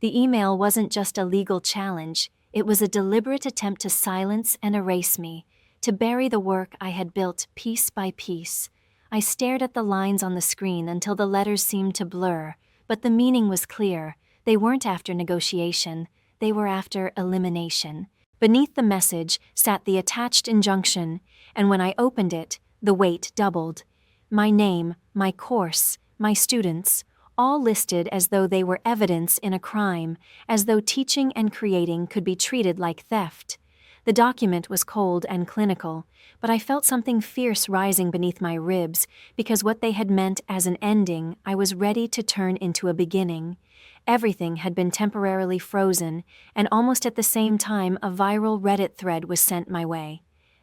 The email wasn't just a legal challenge, it was a deliberate attempt to silence and erase me, to bury the work I had built piece by piece. I stared at the lines on the screen until the letters seemed to blur, but the meaning was clear. They weren't after negotiation, they were after elimination. Beneath the message sat the attached injunction, and when I opened it, the weight doubled. My name, my course, my students, all listed as though they were evidence in a crime, as though teaching and creating could be treated like theft. The document was cold and clinical, but I felt something fierce rising beneath my ribs because what they had meant as an ending I was ready to turn into a beginning. Everything had been temporarily frozen, and almost at the same time a viral Reddit thread was sent my way.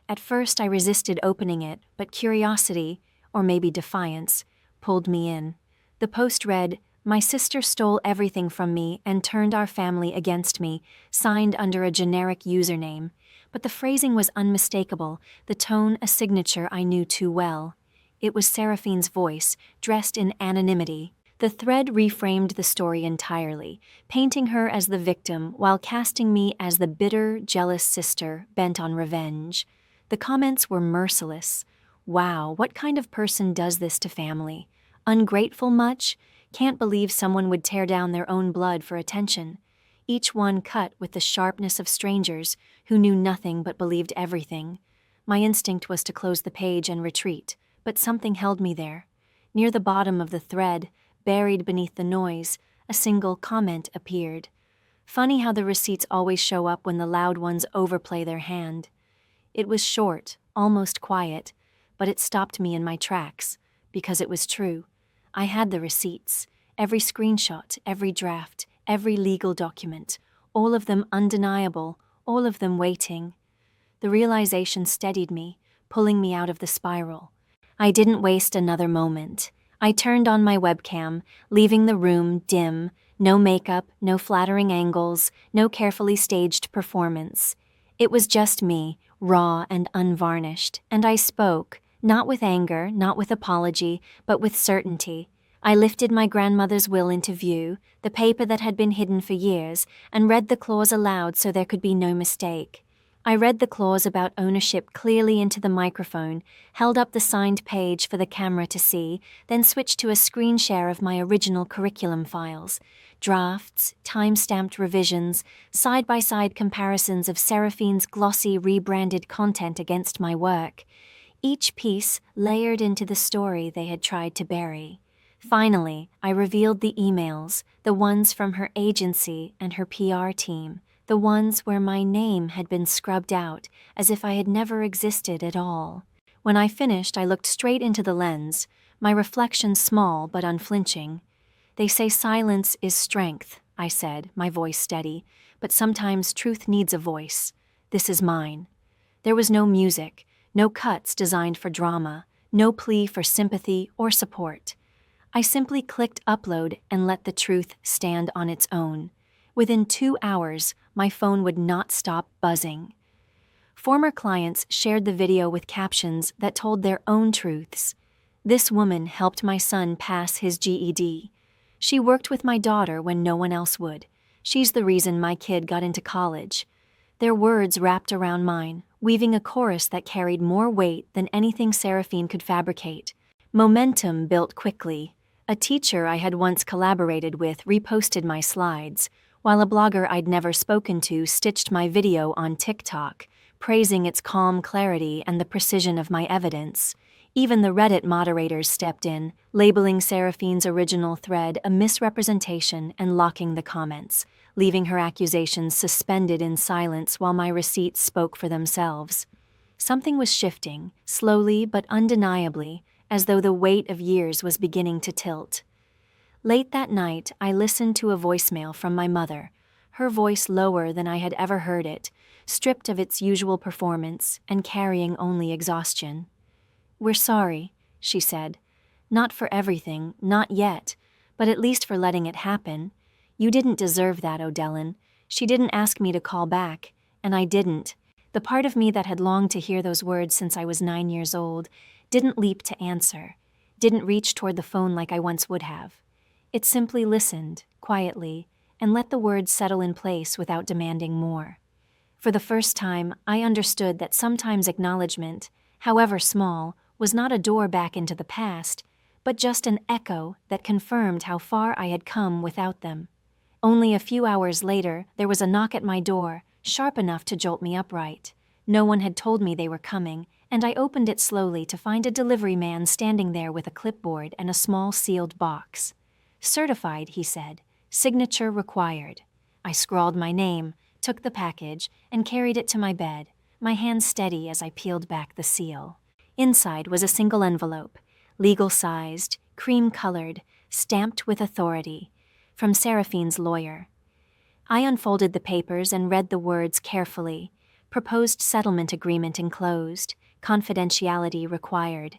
At first I resisted opening it, but curiosity, or maybe defiance, pulled me in. The post read, "My sister stole everything from me and turned our family against me," signed under a generic username. But the phrasing was unmistakable, the tone a signature I knew too well. It was Seraphine's voice, dressed in anonymity. The thread reframed the story entirely, painting her as the victim while casting me as the bitter, jealous sister bent on revenge. The comments were merciless. Wow, what kind of person does this to family? Ungrateful much? Can't believe someone would tear down their own blood for attention. Each one cut with the sharpness of strangers who knew nothing but believed everything. My instinct was to close the page and retreat, but something held me there. Near the bottom of the thread, buried beneath the noise, a single comment appeared. Funny how the receipts always show up when the loud ones overplay their hand. It was short, almost quiet, but it stopped me in my tracks, because it was true. I had the receipts, every screenshot, every draft, every legal document, all of them undeniable, all of them waiting. The realization steadied me, pulling me out of the spiral. I didn't waste another moment. I turned on my webcam, leaving the room dim, no makeup, no flattering angles, no carefully staged performance. It was just me, raw and unvarnished, and I spoke, not with anger, not with apology, but with certainty. I lifted my grandmother's will into view, the paper that had been hidden for years, and read the clause aloud so there could be no mistake. I read the clause about ownership clearly into the microphone, held up the signed page for the camera to see, then switched to a screen share of my original curriculum files. Drafts, time-stamped revisions, side-by-side comparisons of Seraphine's glossy rebranded content against my work. Each piece layered into the story they had tried to bury. Finally, I revealed the emails, the ones from her agency and her PR team, the ones where my name had been scrubbed out as if I had never existed at all. When I finished, I looked straight into the lens, my reflection small but unflinching. "They say silence is strength," I said, my voice steady, "but sometimes truth needs a voice. This is mine." There was no music, no cuts designed for drama, no plea for sympathy or support. I simply clicked upload and let the truth stand on its own. Within 2 hours, my phone would not stop buzzing. Former clients shared the video with captions that told their own truths. "This woman helped my son pass his GED. She worked with my daughter when no one else would. She's the reason my kid got into college." Their words wrapped around mine, weaving a chorus that carried more weight than anything Seraphine could fabricate. Momentum built quickly. A teacher I had once collaborated with reposted my slides, while a blogger I'd never spoken to stitched my video on TikTok, praising its calm clarity and the precision of my evidence. Even the Reddit moderators stepped in, labeling Seraphine's original thread a misrepresentation and locking the comments, leaving her accusations suspended in silence while my receipts spoke for themselves. Something was shifting, slowly but undeniably, as though the weight of years was beginning to tilt. Late that night, I listened to a voicemail from my mother, her voice lower than I had ever heard it, stripped of its usual performance and carrying only exhaustion. "We're sorry," she said. "Not for everything, not yet, but at least for letting it happen. You didn't deserve that, Odellin. She didn't ask me to call back, and I didn't." The part of me that had longed to hear those words since I was 9 years old didn't leap to answer, didn't reach toward the phone like I once would have. It simply listened, quietly, and let the words settle in place without demanding more. For the first time, I understood that sometimes acknowledgement, however small, was not a door back into the past, but just an echo that confirmed how far I had come without them. Only a few hours later, there was a knock at my door, sharp enough to jolt me upright. No one had told me they were coming, and I opened it slowly to find a delivery man standing there with a clipboard and a small sealed box. "Certified," he said. "Signature required." I scrawled my name, took the package, and carried it to my bed, my hand steady as I peeled back the seal. Inside was a single envelope, legal-sized, cream-colored, stamped with authority, from Seraphine's lawyer. I unfolded the papers and read the words carefully. Proposed settlement agreement enclosed, confidentiality required.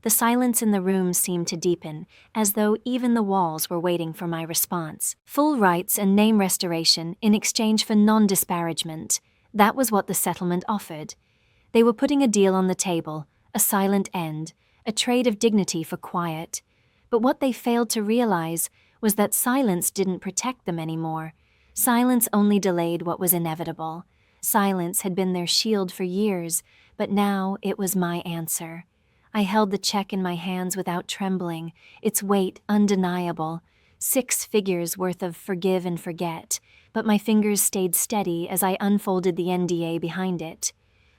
The silence in the room seemed to deepen, as though even the walls were waiting for my response. Full rights and name restoration in exchange for non-disparagement. That was what the settlement offered. They were putting a deal on the table, a silent end, a trade of dignity for quiet. But what they failed to realize was that silence didn't protect them anymore. Silence only delayed what was inevitable. Silence had been their shield for years, but now it was my answer. I held the check in my hands without trembling, its weight undeniable, 6 figures worth of forgive and forget, but my fingers stayed steady as I unfolded the NDA behind it.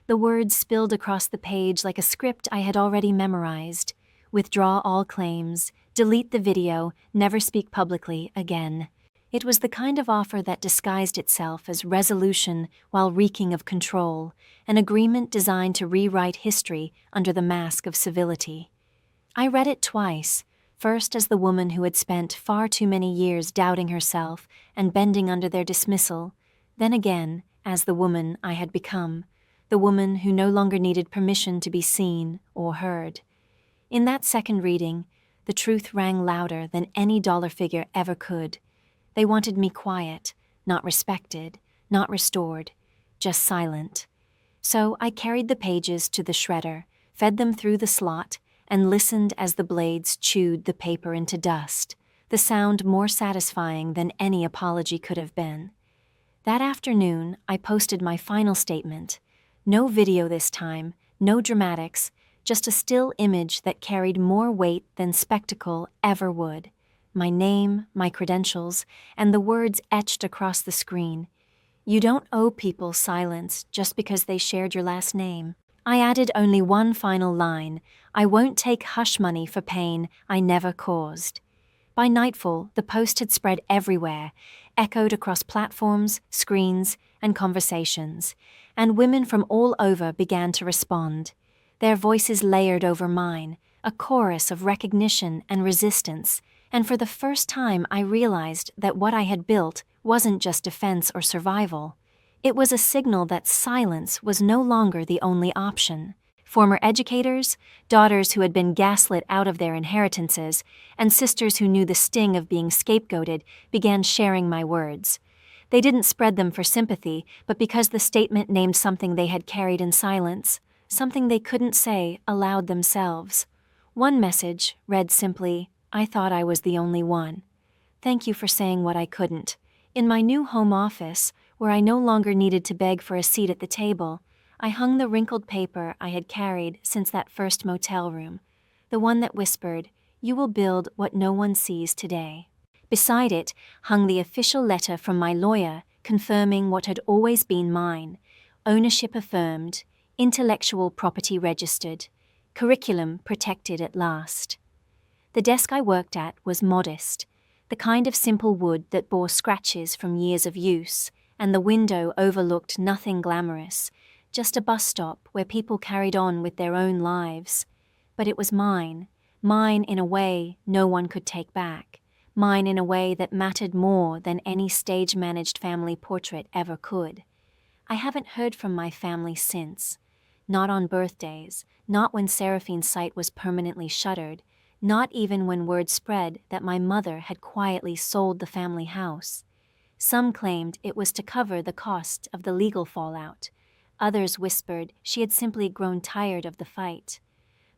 The words spilled across the page like a script I had already memorized. Withdraw all claims, delete the video, never speak publicly again. It was the kind of offer that disguised itself as resolution while reeking of control, an agreement designed to rewrite history under the mask of civility. I read it twice, first as the woman who had spent far too many years doubting herself and bending under their dismissal, then again as the woman I had become, the woman who no longer needed permission to be seen or heard. In that second reading, the truth rang louder than any dollar figure ever could. They wanted me quiet, not respected, not restored, just silent. So I carried the pages to the shredder, fed them through the slot, and listened as the blades chewed the paper into dust, the sound more satisfying than any apology could have been. That afternoon, I posted my final statement. No video this time, no dramatics, just a still image that carried more weight than spectacle ever would. My name, my credentials, and the words etched across the screen. You don't owe people silence just because they shared your last name. I added only one final line. I won't take hush money for pain I never caused. By nightfall, the post had spread everywhere, echoed across platforms, screens, and conversations, and women from all over began to respond. Their voices layered over mine, a chorus of recognition and resistance, and for the first time I realized that what I had built wasn't just defense or survival. It was a signal that silence was no longer the only option. Former educators, daughters who had been gaslit out of their inheritances, and sisters who knew the sting of being scapegoated began sharing my words. They didn't spread them for sympathy, but because the statement named something they had carried in silence, something they couldn't say aloud themselves. One message read simply, "I thought I was the only one. Thank you for saying what I couldn't." In my new home office, where I no longer needed to beg for a seat at the table, I hung the wrinkled paper I had carried since that first motel room, the one that whispered, "You will build what no one sees today." Beside it hung the official letter from my lawyer confirming what had always been mine: ownership affirmed, intellectual property registered, curriculum protected at last. The desk I worked at was modest, the kind of simple wood that bore scratches from years of use, and the window overlooked nothing glamorous, just a bus stop where people carried on with their own lives. But it was mine in a way no one could take back, mine in a way that mattered more than any stage-managed family portrait ever could. I haven't heard from my family since. Not on birthdays, not when Seraphine's site was permanently shuttered, not even when word spread that my mother had quietly sold the family house. Some claimed it was to cover the cost of the legal fallout. Others whispered she had simply grown tired of the fight.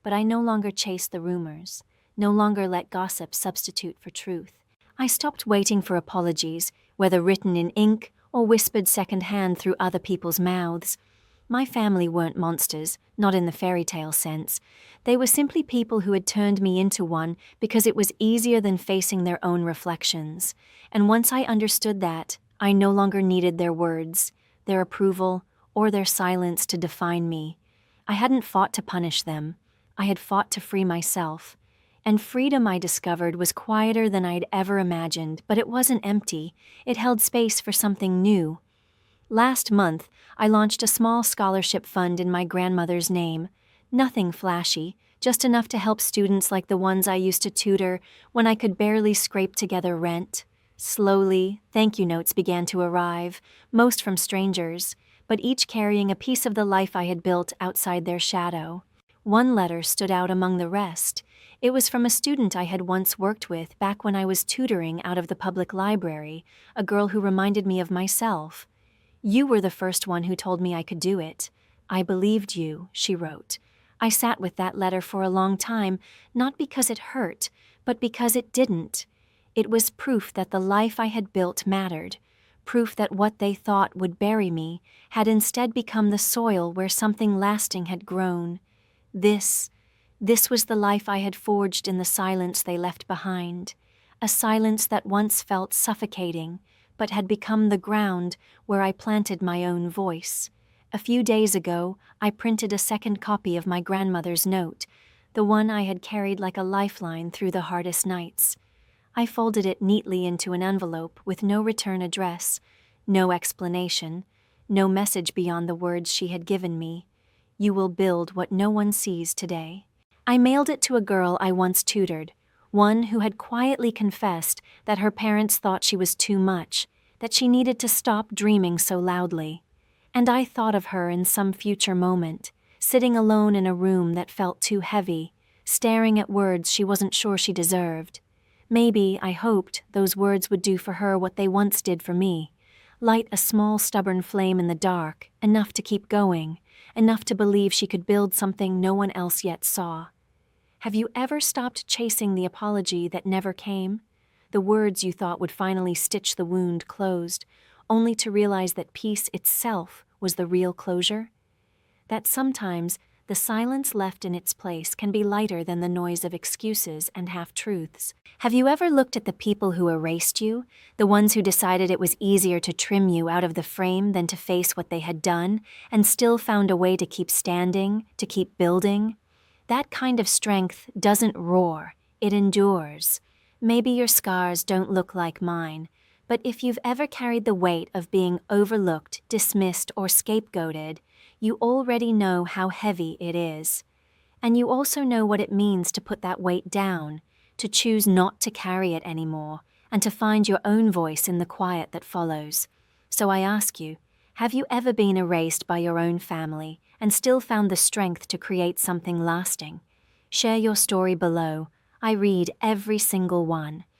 But I no longer chased the rumors, no longer let gossip substitute for truth. I stopped waiting for apologies, whether written in ink or whispered secondhand through other people's mouths. My family weren't monsters, not in the fairy tale sense. They were simply people who had turned me into one because it was easier than facing their own reflections. And once I understood that, I no longer needed their words, their approval, or their silence to define me. I hadn't fought to punish them. I had fought to free myself. And freedom, I discovered, was quieter than I'd ever imagined, but it wasn't empty. It held space for something new. Last month, I launched a small scholarship fund in my grandmother's name. Nothing flashy, just enough to help students like the ones I used to tutor when I could barely scrape together rent. Slowly, thank you notes began to arrive, most from strangers, but each carrying a piece of the life I had built outside their shadow. One letter stood out among the rest. It was from a student I had once worked with back when I was tutoring out of the public library, a girl who reminded me of myself. "You were the first one who told me I could do it. I believed you," she wrote. I sat with that letter for a long time, not because it hurt, but because it didn't. It was proof that the life I had built mattered, proof that what they thought would bury me had instead become the soil where something lasting had grown. This was the life I had forged in the silence they left behind, a silence that once felt suffocating, but had become the ground where I planted my own voice. A few days ago, I printed a second copy of my grandmother's note, the one I had carried like a lifeline through the hardest nights. I folded it neatly into an envelope with no return address, no explanation, no message beyond the words she had given me. "You will build what no one sees today." I mailed it to a girl I once tutored, one who had quietly confessed that her parents thought she was too much, that she needed to stop dreaming so loudly. And I thought of her in some future moment, sitting alone in a room that felt too heavy, staring at words she wasn't sure she deserved. Maybe, I hoped, those words would do for her what they once did for me, light a small stubborn flame in the dark, enough to keep going, enough to believe she could build something no one else yet saw. Have you ever stopped chasing the apology that never came? The words you thought would finally stitch the wound closed, only to realize that peace itself was the real closure? That sometimes the silence left in its place can be lighter than the noise of excuses and half-truths. Have you ever looked at the people who erased you, the ones who decided it was easier to trim you out of the frame than to face what they had done, and still found a way to keep standing, to keep building? That kind of strength doesn't roar, it endures. Maybe your scars don't look like mine, but if you've ever carried the weight of being overlooked, dismissed, or scapegoated, you already know how heavy it is. And you also know what it means to put that weight down, to choose not to carry it anymore, and to find your own voice in the quiet that follows. So I ask you, have you ever been erased by your own family and still found the strength to create something lasting? Share your story below. I read every single one.